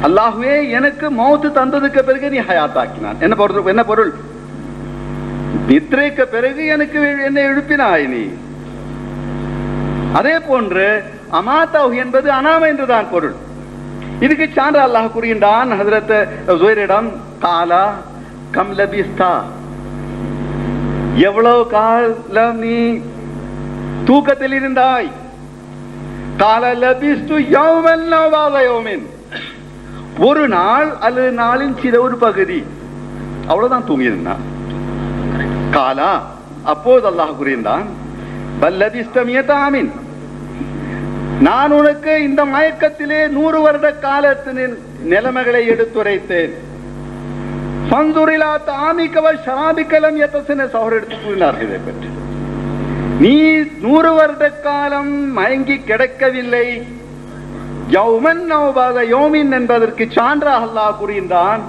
அல்லாஹ்வே எனக்கு மௌத்து தந்ததுக்கு பிறகு நீ ஹயாத்தாக்கினான். என்ன பொருள்? நித்ரைக்கு பிறகு எனக்கு என்னை எழுப்பினாய் நீ. அதே போன்று அமாத்தஹு என்பது அனாம என்றுதான் பொருள். இதுக்கு சான்று அல்லாஹ் கூறுகின்றான் ஹஜ்ரத் ஸுஹைரிடம், காலா கம் லபிஸ்தா, எவ்வளவு காலம் நீ தூக்கத்தில் இருந்தாய்? கால லபிஸ்து யௌமன் அவ் பஅத யௌமின், ஒரு நாள் அல்லது நாளின் சில ஒரு பகுதி, அவ்வளவுதான் தூங்கியிருந்தான். காலா, அப்போது அல்லாஹ் கூறுகின்றான், பல் லபிஸ்த மியத ஆமின், நான் உனக்கு இந்த மயக்கத்திலே 100 வருட காலத்தின் நிலைமைகளை எடுத்துரைத்தேன். எடுத்து கூறினார்கள் இதை பற்றி. நீ 100 வருட காலம் மயங்கி கிடக்கவில்லை. யௌமன் அவ் பஅத யௌமின் என்பதற்கு சான்றாக அல்லாஹ் கூறுகின்றான்,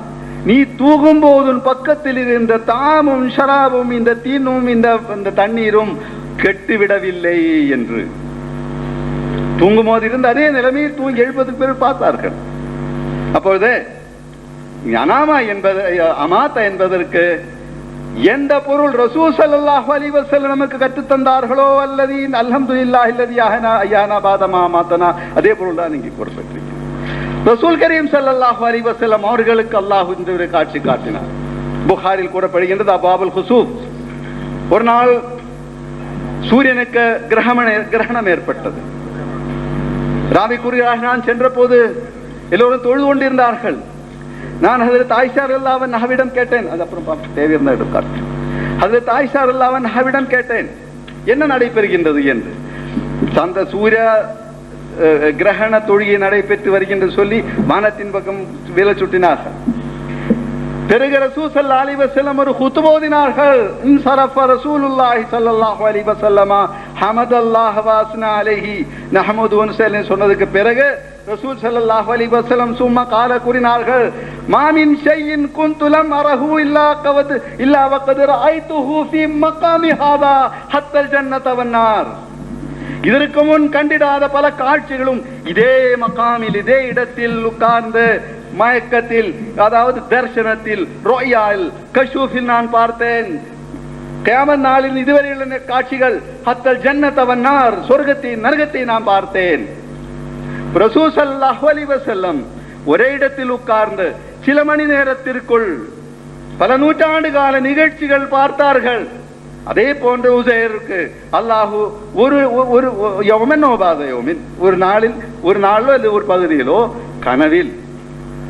நீ தூங்கும் போது பக்கத்தில் இருந்த தாமும் ஷராபும் இந்த தீனும் இந்த தண்ணீரும் கெட்டுவிடவில்லை என்று. தூங்கும் போது இருந்த அதே நிலைமையை தூங்கி எழுப்பதுக்கு பிறகு பார்த்தார்கள். அப்பொழுது அனாமா என்பது அமாத்த என்பதற்கு எந்த பொருள் ரசூல் ஸல்லல்லாஹு அலைஹி வஸல்லம் நமக்கு கற்றுத் தந்தார்களோ அல்லது அல்ஹம்துலில்லாஹி அல்லதி அஹ்யானா பஅத மா அமாத்தனா, அதே பொருள் தான் இங்கே கூறப்பட்டிருக்கிறது. ரசூல் கரீம் ஸல்லல்லாஹு அலைஹி வஸல்லம் அவர்களுக்கு அல்லாஹ் இந்த ஒரு காட்சி காட்டினார். புகாரில் கூறப்படுகின்றது, அபாபுல் ஹுசூப், ஒரு நாள் சூரியனுக்கு கிரகணம் ஏற்பட்டது. ராவி கூறுகிறார்கள், நான் சென்ற போது எல்லோரும் தொழுது கொண்டிருந்தார்கள். நான் ஹஜ்ரத் ஆயிஷா ரலியல்லாஹு அன்ஹாவிடம் கேட்டேன், அது அப்புறம் தேவையான எடுக்கார். ஹஜ்ரத் ஆயிஷா ரலியல்லாஹு அன்ஹாவிடம் கேட்டேன், என்ன நடைபெறுகின்றது என்று. அந்த சூரிய கிரகண தொழுகை நடைபெற்று வருகின்றது சொல்லி வானத்தின் பக்கம் விரல் சுட்டினார்கள். பிறகு ரசூல் ஸல்லல்லாஹு அலைஹி வஸல்லம் ஒரு குத்பா ஓதினார்கள். இன்ஸரஃப ரசூலுல்லாஹி ஸல்லல்லாஹு அலைஹி வஸல்லம் ஹமதல்லாஹ வ அஸ்னா அலைஹி நஹ்மது வ நுஸல்லி சொன்னதுக்கு பிறகு ரசூல் ஸல்லல்லாஹு அலைஹி வஸல்லம் சும்மா கால கூறினார்கள், மா மின் ஷைஇன் குன்து லம் அரஹு இல்லா வகத் ரஅய்துஹு ஃபீ மகாமி ஹாதா ஹத்தல் ஜன்னத வன் நார். இதற்கு முன் கண்டிடாத பல காட்சிகளும் இதே மகாமில் இதே இடத்தில் உட்கார்ந்து மயக்கத்தில், அதாவது தர்சனத்தில், ரோயால் கஷூஃபில் நான் பார்த்தேன். கியாமத் நாளில் இதுவரையிலான காட்சிகள் ஹத்தல் ஜன்னத வன் நார், சொர்க்கத்தை நரகத்தை நான் பார்த்தேன். ரசூல் ஸல்லல்லாஹு அலைஹி வஸல்லம் ஒரே இடத்தில் உட்கார்ந்து சில மணி நேரத்திற்குள் பல நூற்றாண்டு கால நிகழ்ச்சிகள் பார்த்தார்கள். அதே போன்ற உசைருக்கு அல்லாஹு ஒரு ஒரு நாளிலோ அல்லது ஒரு பகுதியிலோ கனவில்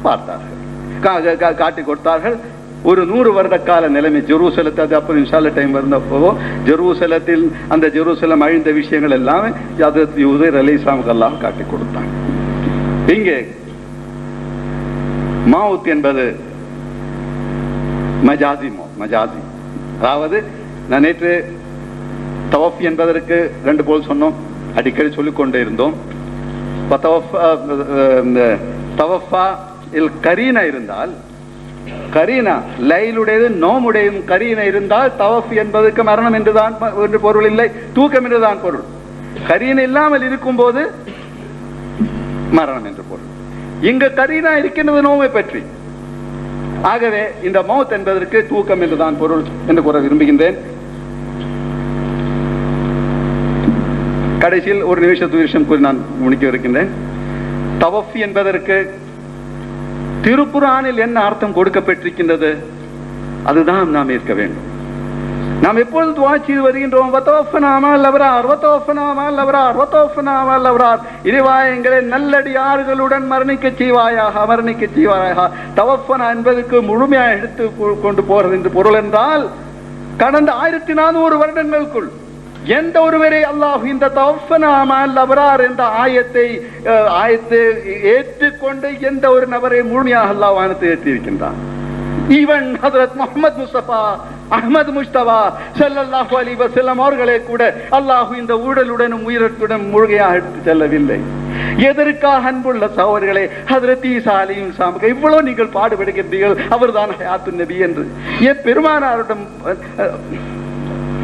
பார்த்தார்கள், காட்டி கொடுத்தார்கள். ஒரு 100 வருட கால நிலைமை ஜெருசலத்தை, அது அப்புறம் இன்ஷால்லா டைம் இருந்தப்போ ஜெருசலத்தில் அந்த ஜெருசலம் அழிந்த விஷயங்கள் எல்லாமே ஹஜ்ரத் உஸைர் அலைஹிஸ்ஸலாமுக்கு அல்லாஹ் காட்டி கொடுத்தாங்க. இங்கே மௌத் என்பது மஜாசி, அதாவது நான் நேற்று தவஃப் என்பதற்கு 2 போல் சொன்னோம், அடிக்கடி சொல்லிக்கொண்டே இருந்தோம். தவஃபா இல் கரீனா இருந்தால், கரீனா லைலுடையது நோமுடையும் கரீனா இருந்தால் தவஃப் என்பதற்கு மரணம் என்றுதான் என்று பொருள் இல்லை, தூக்கம் என்றுதான் பொருள். கரீனா இல்லாமல் இருக்கும் போது மரணம் என்று பொருள். இங்கு கரீனா இருக்கின்றது நோவை பற்றி. ஆகவே இந்த மௌத் என்பதற்கு தூக்கம் என்றுதான் பொருள் என்று கூற விரும்புகின்றேன். கடைசியில் ஒரு நிமிஷம் கூறி நான் முடிக்க இருக்கின்றேன். தவஃப் என்பதற்கு திருக்குர்ஆனில் என்ன அர்த்தம் கொடுக்கப்பட்டிருக்கின்றது அதுதான் நாம் ஏற்க வேண்டும். நாம் எப்பொழுது துஆ செய்து வருகின்றோம், வதவஃபனா மஅல் அப்ரார், வதவஃபனா மஅல் அப்ரார், வதவஃபனா மஅல் அப்ரார், இறைவா எங்களை நல்லடியார்களுடன் மரணிக்க செய்வாயாக. தவஃபனா என்பதற்கு முழுமையாக எடுத்து கொண்டு போறது என்று பொருள் என்றால், கடந்த 1400 வருடங்களுக்குள் எந்த ஒருவரை அல்லாஹ் இந்த தவஃபனா மஅல் அப்ரார் என்ற ஆயத்தை ஏற்றுக்கொண்டு எந்த ஒரு நபரை முழுமையாக அல்லாஹ் வானத்தை ஏற்றிருக்கின்றான். ஈவன் ஹஜ்ரத் முஹம்மது முஸ்தபா அஹ்மத் முஸ்தபா ஸல்லல்லாஹு அலைஹி வஸல்லம் அவர்களே கூட அல்லாஹ் இந்த ஊழலுடனும் உயிரத்துடன் முழுமையாக எடுத்து செல்லவில்லை. எதற்காக அன்புள்ள சகோதரர்களே, ஹஜ்ரத் ஈசா அலைஹிஸ்ஸலாம் இவ்வளவு நீங்கள் பாடுபடுகின்றீர்கள், அவர்தான் ஹயாத்துன் நபி என்று. என் பெருமானாரிடம்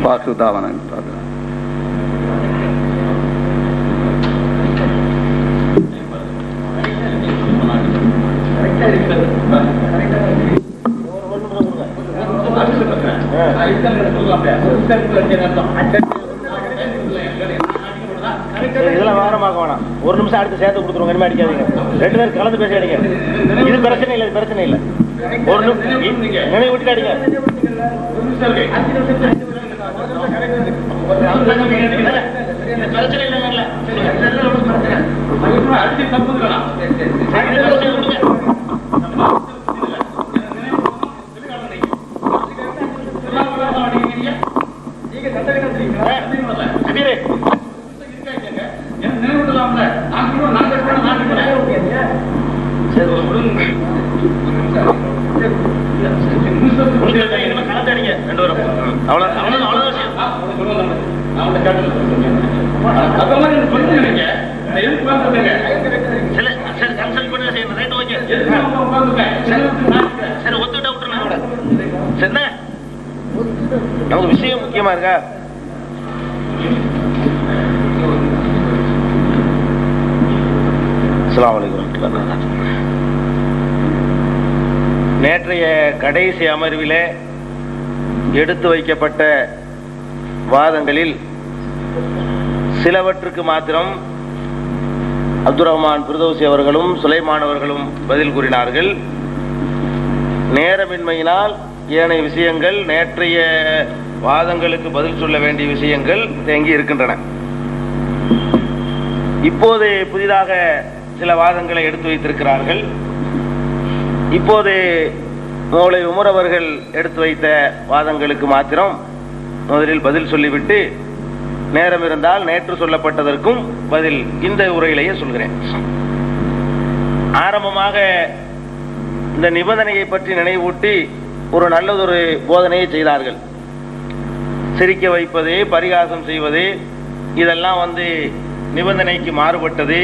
வாசுதாவன இதெல்லாம் வாரமாக வேணாம். ஒரு நிமிஷம் அடுத்து சேர்த்து கொடுத்துருவோங்க. இனிமே அடிக்காதீங்க. 2 பேரும் கலந்து பேசி அடிங்க. இது பிரச்சனை இல்லை, இது பிரச்சனை இல்லை. ஒரு நிமிஷம் நினைவு விட்டுட்டு அடிங்க. பிரச்சனை இல்லை. நமக்கு விஷயம் முக்கியமா இருக்கா? அஸ்ஸலாமு அலைக்கும். நேற்றைய கடைசி அமர்விலே எடுத்து வைக்கப்பட்ட வாதங்களில் சிலவற்றுக்கு மாத்திரம் அப்துல் ரஹ்மான் பிர்தௌசி அவர்களும் சுலைமான் அவர்களும் பதில் கூறினார்கள். நேரமின்மையினால் ஏனைய விஷயங்கள், நேற்றைய வாதங்களுக்கு பதில் சொல்ல வேண்டிய விஷயங்கள் தேங்கி இருக்கின்றன. இப்போது புதிதாக சில வாதங்களை எடுத்து வைத்திருக்கிறார்கள். இப்போது மௌலை உமர் அவர்கள் எடுத்து வைத்த வாதங்களுக்கு மாத்திரம் முதலில் பதில் சொல்லிவிட்டு, நேரம் இருந்தால் நேற்று சொல்லப்பட்டதற்கும் பதில் இந்த உரையிலேயே சொல்கிறேன். ஆரம்பமாக இந்த நிபந்தனையை பற்றி நினைவூட்டி ஒரு நல்லதொரு போதனையை செய்தார்கள். சிரிக்க வைப்பது, பரிகாசம் செய்வது, இதெல்லாம் நிபந்தனைக்கு மாறுபட்டது.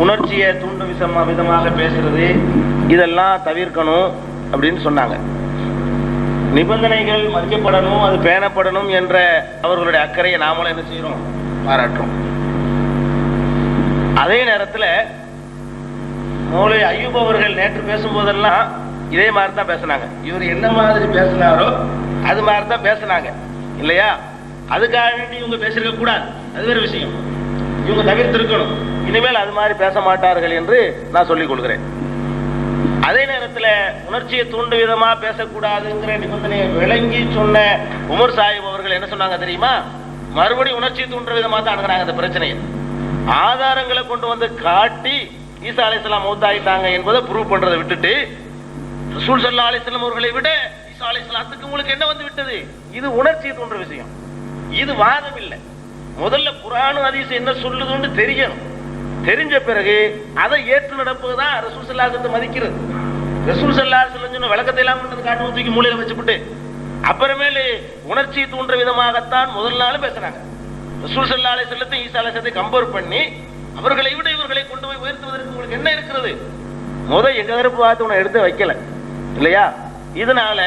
உணர்ச்சியை தூண்டும் விதமாக பேசுறது, இதெல்லாம் தவிர்க்கணும் அப்படின்னு சொன்னாங்க. நிபந்தனைகள் மதிக்கப்படணும், அது பேணப்படணும் என்ற அவர்களுடைய அக்கறையை நாமளும் என்ன செய்யறோம்? பாராட்டுறோம். அதே நேரத்தில் மௌலை அய்யூப் அவர்கள் நேற்று பேசும்போதெல்லாம் இதே மாதிரி தான் பேசினாங்க. இவர் என்ன மாதிரி பேசினாரோ அது மாதிரி தான் பேசினாங்க இல்லையா? அதுக்காக வேண்டி இவங்க பேசிருக்க கூடாது, அது வேறு விஷயம். இவங்க தவிர்த்திருக்கணும். இனிமேல் அது மாதிரி பேச மாட்டார்கள் என்று நான் சொல்லிக் கொள்கிறேன். அதே நேரத்தில் உணர்ச்சியை தூண்டும் விதமா பேசக்கூடாதுங்கிற நிபந்தனையை விளங்கி சொன்ன உமர் சாஹிப் அவர்கள் என்ன சொன்னாங்க தெரியுமா? மறுபடியும் உணர்ச்சியை தூண்டுற விதமா தான் அணுகுறாங்க இந்த பிரச்சனையை. ஆதாரங்களை கொண்டு வந்து காட்டி ஈசா அலைஹிஸ்ஸலாம் மௌத்தாயிட்டாங்க என்பதை ப்ரூவ் பண்றதை விட்டுட்டு, ரசூல் ஸல்லல்லாஹு அலைஹி வஸல்லம் அவர்களை விட ஈசா அலைஹிஸ்ஸலாத்துக்கு உங்களுக்கு என்ன வந்து விட்டது? இது உணர்ச்சியை தூண்டுற விஷயம், இது வாதம் இல்லை. முதல்ல குர்ஆன் ஹதீஸ் என்ன சொல்லுதுன்னு தெரியணும். தெரிஞ்ச பிறகு அதை ஏற்று நடப்பதுதான் ரசூல் ஸல்லல்லாஹு அலைஹி வஸல்லம் மதிக்கிறது. ரசூல் ஸல்லல்லாஹு அலைஹி வஸல்லம் சொன்ன விளக்கத்தை எல்லாம் கொண்டு காட்டு தூக்கி மூலையில வச்சுட்டு அப்புறமேல உணர்ச்சியை தூண்டுற விதமாகத்தான் முதல் நாள் பேசுறாங்க. ரசூல் ஸல்லல்லாஹு அலைஹி வஸல்லத்தை ஈசா அலைஹிஸ்ஸலாத்தை கம்பேர் பண்ணி அவர்களை விட இவர்களை கொண்டு போய் உயர்த்துவதற்கு உங்களுக்கு என்ன இருக்கிறது? எங்க தரப்பு பார்த்து உன்னை எடுத்து வைக்கல இல்லையா? இதனால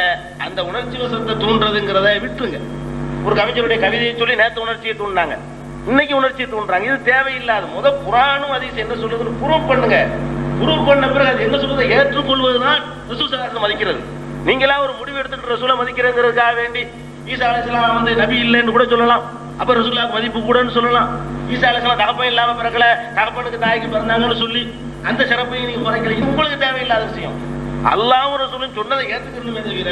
அந்த உணர்ச்சி வசத்தை தூண்டுறதுங்கிறத விட்டுருங்க. ஒரு கவிஞருடைய கவிதையை சொல்லி நேற்று உணர்ச்சியை தூண்டினாங்க, இன்னைக்கு உணர்ச்சியை தூண்டுறாங்க. இது தேவையில்லாத. குர்ஆனும் ஹதீஸ் என்ன சொல்லுதுன்னு ப்ரூவ் பண்ணுங்க. ப்ரூவ் பண்ண பிறகு அது என்ன சொல்றதை ஏற்றுக்கொள்வதுதான் ரசூல் ஸல்லல்லாஹு அலைஹி வஸல்லம் மதிக்கிறது. நீங்களா ஒரு முடிவு எடுத்துட்டு ரசூலை மதிக்கிறதுக்காக வேண்டி ஈசா அலைஹிஸ்ஸலாம் நபி இல்லைன்னு கூட சொல்லலாம். அப்ப ரசூலுல்லாஹ் மதிப்பு கூடன்னு சொல்லலாம். ஈசா அலைஹிஸ்ஸலாம் தகப்பன் இல்லாம பிறக்கல, தகப்பனுக்கு தாய்க்கு பிறந்தாங்கன்னு சொல்லி அந்த சிறப்பை நீங்க குறைக்கல. இது உங்களுக்கு தேவையில்லாத விஷயம். அல்லாஹ்வும் ரசூலும் சொன்னதை ஏற்றுக்கணுமே தவிர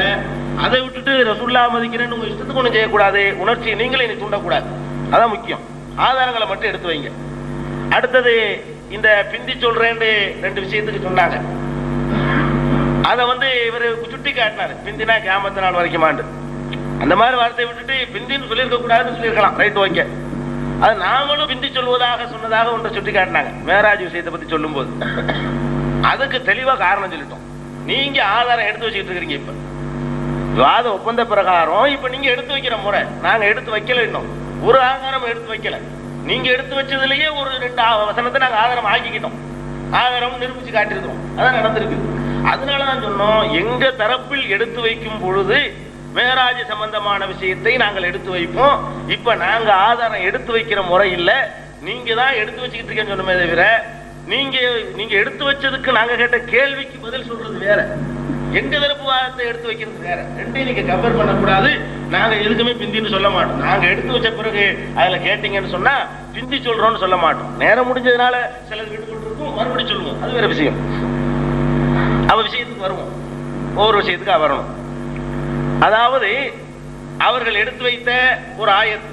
அதை விட்டுட்டு ரசூலுல்லாஹ் மதிக்கிறேன்னு உங்க இஷ்டத்துக்கு ஒன்றும் செய்யக்கூடாது. உணர்ச்சியை நீங்களே நீ தூண்டக்கூடாது. அதான் முக்கியம். ஆதாரங்களை மட்டும் எடுத்து வைங்க. அடுத்தது இந்த பிந்தி சொல்றேன்னு 2 விஷயத்துக்கு சொன்னாங்க. அதை இவர் சுட்டி காட்டினாரு. பிந்தினா கியாமத்து நாள் வரைக்குமாண்டு அந்த மாதிரி வார்த்தையை விட்டுட்டு பிந்தின்னு சொல்லியிருக்க கூடாதுன்னு சொல்லியிருக்கலாம். Right, okay. அது நாமளும் பிந்தி சொல்வதாக சொன்னதாக ஒன்றை சுட்டி காட்டினாங்க மேராஜ் விஷயத்தை பத்தி சொல்லும் போது. அதுக்கு தெளிவா காரணம் சொல்லிட்டோம். நீங்க ஆதாரம் எடுத்து வச்சுக்கிட்டு இருக்கிறீங்க. இப்ப வாத ஒப்பந்த பிரகாரம் இப்ப நீங்க எடுத்து வைக்கிற முறை நாங்க எடுத்து வைக்கல. இன்னும் ஒரு ஆதாரம் எடுத்து வைக்கல. நீங்க எடுத்து வச்சதுலயே ஒரு 2 வசனத்தை நாங்க ஆதாரம் ஆக்கிக்கிட்டோம். ஆதாரம் நிரூபிச்சு காட்டிருக்கோம். அதான் நடந்திருக்கு. அதனாலதான் சொன்னோம், எங்க தரப்பில் எடுத்து வைக்கும் பொழுது மேராஜ் சம்பந்தமான விஷயத்தை நாங்கள் எடுத்து வைப்போம். இப்ப நாங்க ஆதாரம் எடுத்து வைக்கிற முறை இல்ல, நீங்க தான் எடுத்து வச்சுக்கிட்டு இருக்கேன்னு சொன்னமே தவிர நீங்க எடுத்து வச்சதுக்கு நாங்க கேட்ட கேள்விக்கு பதில் சொல்றது வேற. எங்க தரப்புவாதத்தை எடுத்து வைக்கிறது வேற. ரெண்டையும் நீங்க கம்பேர் பண்ணக்கூடாது. நாங்க எதுக்குமே பிந்தின்னு சொல்ல மாட்டோம். நாங்க எடுத்து வச்ச பிறகு அதுல கேட்டீங்கன்னு சொன்னா பிந்தி சொல்றோம்னு சொல்ல மாட்டோம். நேரம் முடிஞ்சதுனால சிலது விட்டு கொண்டு இருக்கும், மறுபடியும் சொல்லுவோம், அது வேற விஷயம். அவ விஷயத்துக்கு வருவோம், ஒவ்வொரு விஷயத்துக்கு வரணும். அதாவது அவர்கள் எடுத்து வைத்த ஒரு ஆயத்து,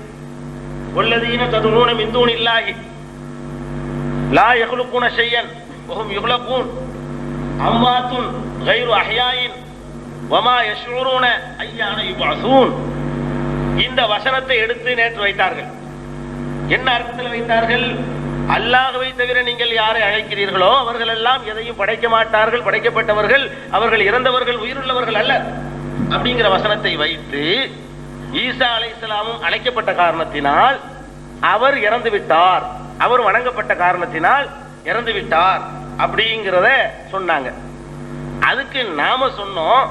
வல்லதீன ததுஊன மின் தூனில்லாஹி லா யக்லுகூன ஷையன் வஹும் யுக்லகூன் அம்வாத்துன் கைரு அஹ்யாயின் வமா யஷ்ஊரூன அய்யான யுபஅஸூன். இந்த வசனத்தை எடுத்து நேற்று வைத்தார்கள். என்ன அர்த்தத்தில் வைத்தார்கள்? அல்லாஹ்வை தவிர நீங்கள் யாரை அழைக்கிறீர்களோ அவர்கள் எல்லாம் எதையும் படைக்க மாட்டார்கள், படைக்கப்பட்டவர்கள், அவர்கள் இறந்தவர்கள், உயிருள்ளவர்கள் அல்ல அப்படிங்கிற வசனத்தை வைத்து ஈசா அலைஹிஸ்ஸலாமும் அழைக்கப்பட்ட காரணத்தினால் அவர் இறந்து விட்டார், அவர் வணங்கப்பட்ட காரணத்தினால் இறந்து விட்டார் அப்படிங்கிறத சொன்னாங்க. அதுக்கு நாம சொன்னோம்,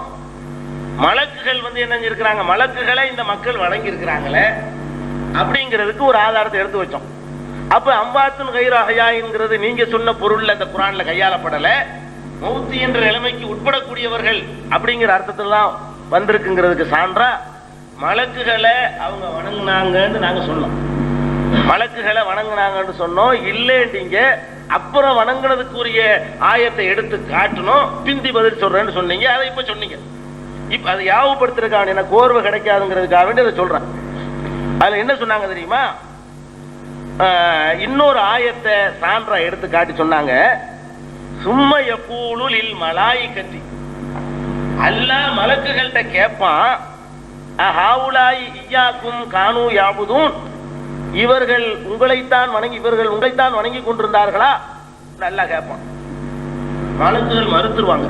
மலக்குகள் என்ன இருக்கிறாங்க, மலக்குகளை இந்த மக்கள் வணங்கி இருக்கிறாங்களே அப்படிங்கிறதுக்கு ஒரு ஆதாரத்தை எடுத்து வச்சோம். அப்ப அம்பாத்துன் கைரு அஹ்யாயின்ங்கிறது நீங்க சொன்ன பொருள்ல அந்த குர்ஆன்ல கையாளப்படல, மௌத்தி என்ற நிலைமைக்கு உட்படக்கூடியவர்கள் அப்படிங்கிற அர்த்தத்துல தான் வந்திருக்குங்கிறதுக்கு சான்றா மலக்குகளை அவங்க வணங்குனாங்கன்னு நாங்க சொன்னோம். மலக்குகளை வணங்குனாங்கன்னு சொன்னோம். இல்லைன்றீங்க, அப்புறம் வணங்குனதுக்குரிய ஆயத்தை எடுத்து காட்டணும், பிந்தி பதில் சொல்றேன்னு சொன்னீங்க. அதை இப்ப சொன்னீங்க. இப்ப அதை யாவப்படுத்துறதுக்காக எனக்கு கோர்வை கிடைக்காதுங்கிறதுக்காக வேண்டி அதை சொல்றேன். அதுல என்ன சொன்னாங்க தெரியுமா? இன்னொரு ஆயத்தை சான்றா எடுத்து காட்டி சொன்னாங்க, சும்ம யகூலு லில் மலாயிகத்தி, அல்லாஹ் மலக்குகள்கிட்ட கேட்பான், அஹாவுலாய் இய்யாக்கும் கானூ யாபுதூன், இவர்கள் உங்களைத்தான் வணங்கி கொண்டிருந்தார்களா? நல்லா கேட்பான். மலக்குகள் மறுத்துருவாங்க.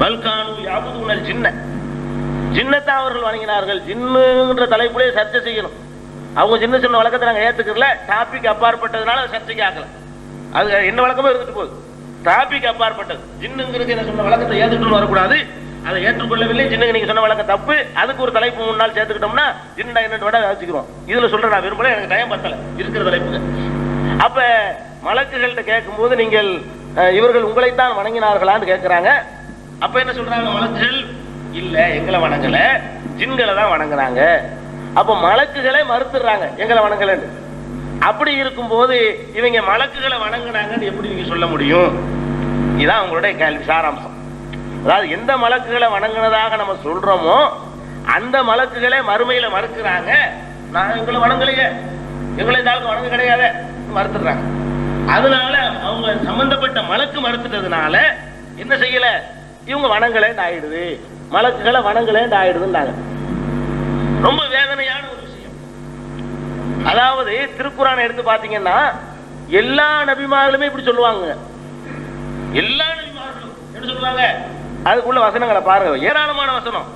பல்கானு யாபுதூனல் ஜின்ன, ஜின்னத்தான் அவர்கள் வணங்கினார்கள். ஜின்னுன்ற தலைப்புலே சர்ச்சை செய்யணும். அவங்க சின்ன சின்ன வழக்கத்தை நாங்கள் ஏத்துக்கல, டாபிக் அப்பாற்பட்டதுனால சர்ச்சைக்கு ஆகல. அது என்ன வழக்கமும் இருந்துட்டு போகுது, டாபிக் அப்பாற்பட்டது. ஜின்னுங்கிறது என்ன சொன்ன வழக்கத்தை ஏத்துட்டு வரக்கூடாது, அதை ஏற்றுக்கொள்ளவில்லை. ஜின்னுக்கு நீங்க சொன்ன வழக்கம் தப்பு, அதுக்கு ஒரு தலைப்பு முன்னால் சேர்த்துக்கிட்டோம்னா ஜின்னா என்ன விட வச்சுக்கிறோம். இதுல சொல்றேன், நான் விரும்பல, எனக்கு டைம் பத்தல இருக்கிற தலைப்புக்கு. அப்ப மலக்குகள்கிட்ட கேட்கும் போது நீங்கள் இவர்கள் உங்களைத்தான் வணங்கினார்களான்னு கேட்கிறாங்க. அப்ப என்ன சொல்றாங்க மலக்குகள்? இல்ல, எங்களை வணங்கல, ஜின்களை தான் வணங்குறாங்க. அப்ப மலக்குகளை மறுத்துறாங்க, எங்களை வணங்கலன்னு. அப்படி இருக்கும் போது இவங்க மலக்குகளை வணங்குனாங்கன்னு எப்படி நீங்க சொல்ல முடியும்? இதுதான் உங்களுடைய கேள்வி சாராம்சம். அதாவது எந்த மலக்குகளை வணங்கினதாக நம்ம சொல்றோமோ அந்த மலக்குகளை மறுமையில மறுக்கிறாங்க. நான் எங்களை வணங்கலையே, எங்களை இந்த ஆளுக்கு வணங்க கிடையாது மறுத்துறாங்க. அதனால அவங்க சம்பந்தப்பட்ட மலக்கு மறுத்துட்டதுனால என்ன செய்யல, இவங்க வணங்கலேன்னு ஆயிடுது, மலக்குகளை வணங்கலேன்னு ஆயிடுதுன்னாங்க. ரொம்ப வேதனையான ஒரு விஷயம். அதாவது திருக்குர்ஆனை எடுத்து பாத்தீங்கன்னா எல்லா நபிமார்களுமே இப்படி சொல்லுவாங்க. எல்லா நபிமார்களும் என்ன சொல்லுவாங்க? அதுக்குள்ள வசனங்களை பாருங்க, ஏராளமான வசனம்.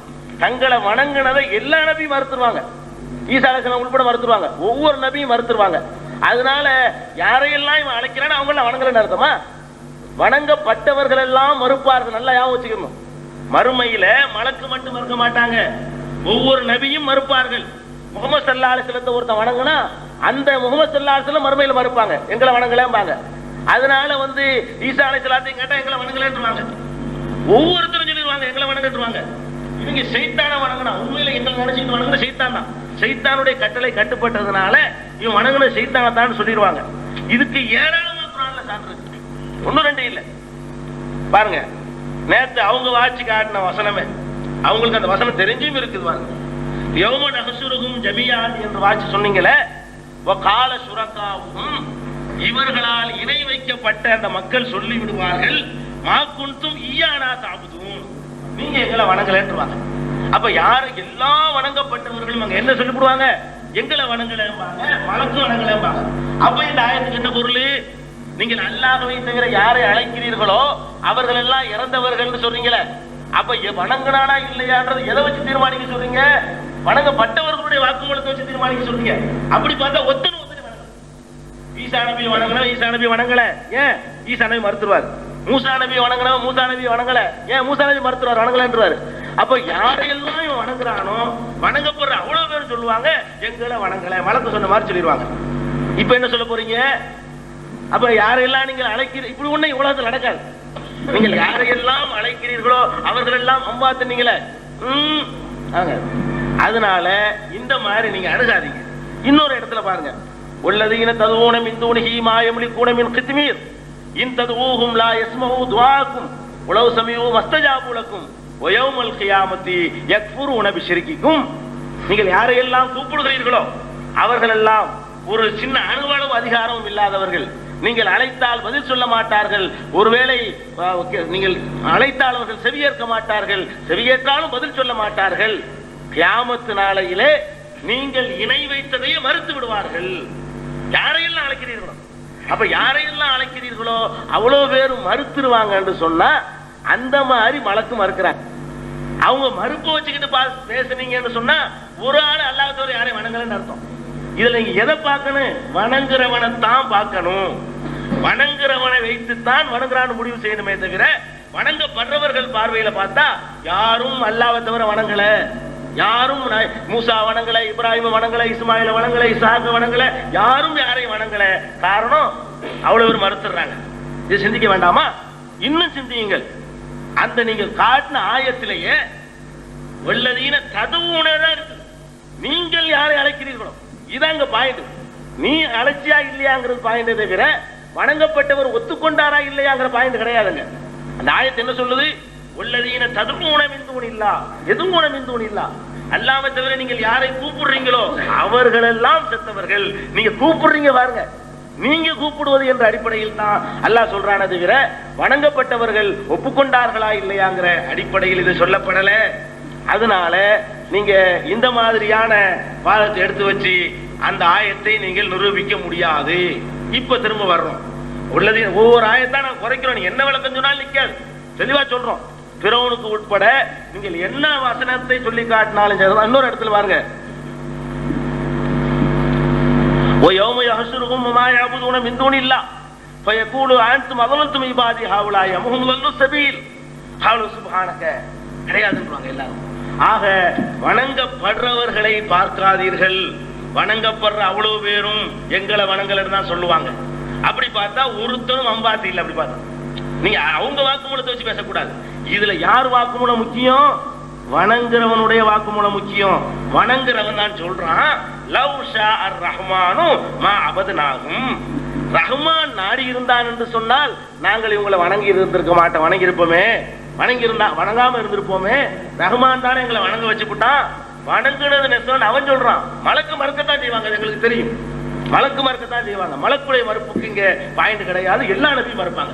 தங்களை வணங்கினதை எல்லா நபியும் மறுத்துருவாங்க. ஈசா அலைஹிஸ்ஸலாம் உள்பட மறுத்துருவாங்க, ஒவ்வொரு நபியும் மறுத்துருவாங்க. அதனால யாரையெல்லாம் இவன் அழைக்கிறான்னு அவங்க எல்லாம் வணங்கலன்னு அர்த்தமா? வணங்கப்பட்டவர்கள் எல்லாம் மறுப்பார்கள். நல்லா ஞாபகம் வச்சுக்கணும். மறுமையில மலக்கு மட்டும் மறுக்க மாட்டாங்க, ஒவ்வொரு நபியும் மறுப்பார்கள். முகமது ஸல்லல்லாஹு அலைஹி வஸல்லம் ஒருத்தன் வணங்கினா அந்த முகமது ஸல்லல்லாஹு அலைஹி வஸல்லம் மறுமையில மறுப்பாங்க, எங்களை வணங்கலேம்பாங்க. அதனால ஈசா அலைஹிஸ்ஸலாத்தையும் கேட்டா எங்களை வணங்கலேன்றுவாங்க. ஒவ்வொருத்தரும் சொல்லிடுவாங்க எங்களை வணங்கிட்டுருவாங்க. இவங்க சைத்தான வணங்கினா உண்மையில எங்களை நினைச்சிட்டு வணங்குற சைத்தான் தான். சைத்தானுடைய கட்டளை கட்டுப்பட்டதுனால இவன் வணங்குன சைத்தானத்தான் சொல்லிடுவாங்க. இதுக்கு ஏராளமா குர்ஆன்ல சான்று இருக்கு, ஒன்னும் ரெண்டு இல்ல. பாருங்க, நேத்து அவங்க வாட்சி காட்டின வசனமே அவங்களுக்கு அந்த வசனம் தெரிஞ்சும் இருக்குது. பாருங்க, யௌம நஹ்ஷுருஹும் ஜமீஅன் என்று வாட்சி சொன்னீங்களே, வகால ஷுரகாஹும், இவர்களால் இணை வைக்கப்பட்ட அந்த மக்கள் சொல்லி விடுவார்கள், மா குன்தும் இய்யானா தஅபுதூன், நீங்க எங்களை வணங்கலன்றுவாங்க. அப்ப யாரு எல்லா வணங்கப்பட்டவர்களும் அங்க என்ன சொல்லிவிடுவாங்க? எங்களை வணங்கலம்பாங்க, மலக்கு வணங்கலம்பாங்க. அப்ப இந்த ஆயத்துக்கு என்ன பொருள்? நீங்கள் அல்லாஹ்வை தவிர யாரை அழைக்கிறீர்களோ அவர்கள் எல்லாம் இறந்தவர்கள் சொல்றீங்களே, அப்ப வணங்கினானா இல்லையான்றது எதை வச்சு தீர்மானிக்க சொல்றீங்க? வணங்கப்பட்டவர்களுடைய வாக்குமூலத்தை வச்சு தீர்மானிக்க சொல்றீங்க. அப்படி பார்த்தா ஒத்தனை ஈசா நபி வணங்கல, ஈசா நபி வணங்கல, ஏன் ஈசா நபி மறுத்துருவார். மூசா நபி வணங்கினவன் மூசா நபி வணங்கல, ஏன் மூசா நபி மறுத்துருவார், வணங்கலன்றாரு. அப்ப யாரையெல்லாம் இவன் வணங்குறானோ வணங்கப்படுற அவ்வளவு பேர் சொல்லுவாங்க எங்களை வணங்கல, மலக்கு சொன்ன மாதிரி சொல்லிடுவாங்க. இப்ப என்ன சொல்ல போறீங்க? அப்ப யாரெல்லாம் நீங்க அழைக்கிற இப்படி ஒண்ணு உலகத்தில் நடக்காது. நீங்கள் யாரையெல்லாம் அழைக்கிறீர்களோ அவர்கள் எல்லாம் அம்பாத்துனீங்களே. அதனால இந்த மாதிரி நீங்க அணுகாதீங்க. இன்னொரு இடத்துல பாருங்க, உள்ளதீன ததுஊன மின் தூனிஹி மா யம்லிகூன மின் கித்மீர் இன் ததுஊஹும் லா யஸ்மஊ துஆக்கும் வலவ் சமிஊ மஸ்தஜாபு லக்கும் வ யௌமல் கியாமத்தி யக்ஃபுரூன பிஷ்ரிகிக்கும். நீங்கள் யாரையெல்லாம் கூப்பிடுகிறீர்களோ அவர்கள் எல்லாம் ஒரு சின்ன அணுவளவு அதிகாரமும் இல்லாதவர்கள். நீங்கள் அழைத்தால் பதில் சொல்ல மாட்டார்கள். ஒருவேளை நீங்கள் அழைத்தால் அவர்கள் செவியேற்க மாட்டார்கள், செவியேற்றாலும் பதில் சொல்ல மாட்டார்கள். கியாமத்து நாளையிலே நீங்கள் இணை வைத்ததையே மறுத்து விடுவார்கள். யாரையெல்லாம் அழைக்கிறீர்களோ, அப்ப யாரையெல்லாம் அழைக்கிறீர்களோ அவ்வளவு பேரும் மறுத்துருவாங்க என்று சொன்னா அந்த மாதிரி மலக்கு மறுக்கிறாங்க. அவங்க மறுப்பு வச்சுக்கிட்டு பேசுனீங்கன்னு சொன்னா ஒரு ஆள் அல்லாதவரை யாரையும் வணங்கலன்னு அர்த்தம். இதுல நீங்க எதை பார்க்கணும்? வணங்குறவனை தான் பார்க்கணும். வணங்குறவனை வைத்துத்தான் வணங்குறான்னு முடிவு செய்யணுமே தவிர வணங்கப்படுறவர்கள் பார்வையில பார்த்தா யாரும் அல்லாஹ்வை தவிர வணங்கல, யாரும் மூசா வணங்கல, இப்ராஹிம் வணங்கல, இஸ்மாயில வணங்கல, இசாக்க வணங்கல, யாரும் யாரையும் வணங்கல. காரணம் அவ்வளவு பேர் மறுத்துறாங்க. இது சிந்திக்க வேண்டாமா? இன்னும் சிந்தியுங்கள். அந்த நீங்கள் காட்டின ஆயத்திலேயே வல்லதீன ததுவுனதான் இருக்கு. நீங்கள் யாரை அழைக்கிறீர்களோ இதாங்க பாயிண்ட். நீ அழைச்சியா இல்லையாங்கிறது பாயிண்ட் தவிர வணங்கப்பட்டவர் ஒத்துக்கொண்டாரா இல்லையாங்கிற பாயிண்ட் கிடையாதுங்க. அந்த ஆயத்து என்ன சொல்லுது? வல்லதீன ததுவுன மின் தூனில்லா எதுவுன மின் தூனில்லா, அல்லாஹ்வை தவிர நீங்கள் யாரை கூப்பிடுறீங்களோ அவர்கள் எல்லாம் செத்தவர்கள். நீங்க கூப்பிடுறீங்க பாருங்க, நீங்க கூப்பிடுவது என்ற அடிப்படையில் தான் அல்லாஹ் சொல்றானே தவிர வணங்கப்பட்டவர்கள் ஒப்புக்கொண்டார்களா இல்லையாங்கிற அடிப்படையில் இது சொல்லப்படல. அதனால நீங்க இந்த மாதிரியான வாதத்தை எடுத்து வச்சு அந்த ஆயத்தை நீங்கள் நிரூபிக்க முடியாது. இப்ப திரும்ப வர்றோம். உள்ளது ஒவ்வொரு ஆயத்தான் நான் குறைக்கிறோம். என்ன விளக்கம் சொன்னாலும் நிக்காது, தெளிவா சொல்றோம். பிறவனுக்கு உட்பட நீங்கள் என்ன வசனத்தை சொல்லி காட்டினாலும் இன்னொரு இடத்துல பாருங்க, وَيَوْمَ يَحْشُرُهُمْ وَمَا يَعْبُدُونَ مِن دُونِ اللَّهِ فَيَقُولُ أَأَنْتُمْ أَضَلَّلْتُمْ عِبَادِي هَؤُلَاءِ أَمْ هُمْ ضَلُّوا السَّبِيلَ قَالُوا سُبْحَانَكَ. கிடையாதுன்றாங்க எல்லாரும். ஆக வணங்கப்படுறவர்களை பார்க்காதீர்கள். வணங்கப்படுற அவ்வளவு பேரும் எங்களை வணங்கலன்னு தான் சொல்லுவாங்க. அப்படி பார்த்தா ஒருத்தரும் அம்பாத்தி இல்லை. அப்படி பார்த்தா நீங்க அவங்க வாக்குமூலத்தை வச்சு பேசக்கூடாது. இதுல யார் வாக்குமூலம் முக்கியம்? வணங்குறவனுடைய வாக்குமூலம் முக்கியம். வணங்குறவன் தான் சொல்றான், லவ் ஷா அர் ரஹ்மானு மா அபத்னாஹும். ரஹ்மான் நாடி இருந்தான் என்று சொன்னால் நாங்கள் இவங்களை வணங்கி இருந்திருக்க மாட்டோம். வணங்கி இருப்போமே, வணங்கி இருந்தா வணங்காம இருந்திருப்போமே. ரஹ்மான் தானே எங்களை வணங்க வச்சுட்டான். வணங்குனது நெசவன் அவன் சொல்றான். மலக்கு மறுக்கத்தான் செய்வாங்க, எங்களுக்கு தெரியும். மலக்கு மறுக்கத்தான் செய்வாங்க. மலக்குடைய மறுப்புக்கு இங்க பாயிண்ட் கிடையாது. எல்லா நபியும் மறுப்பாங்க.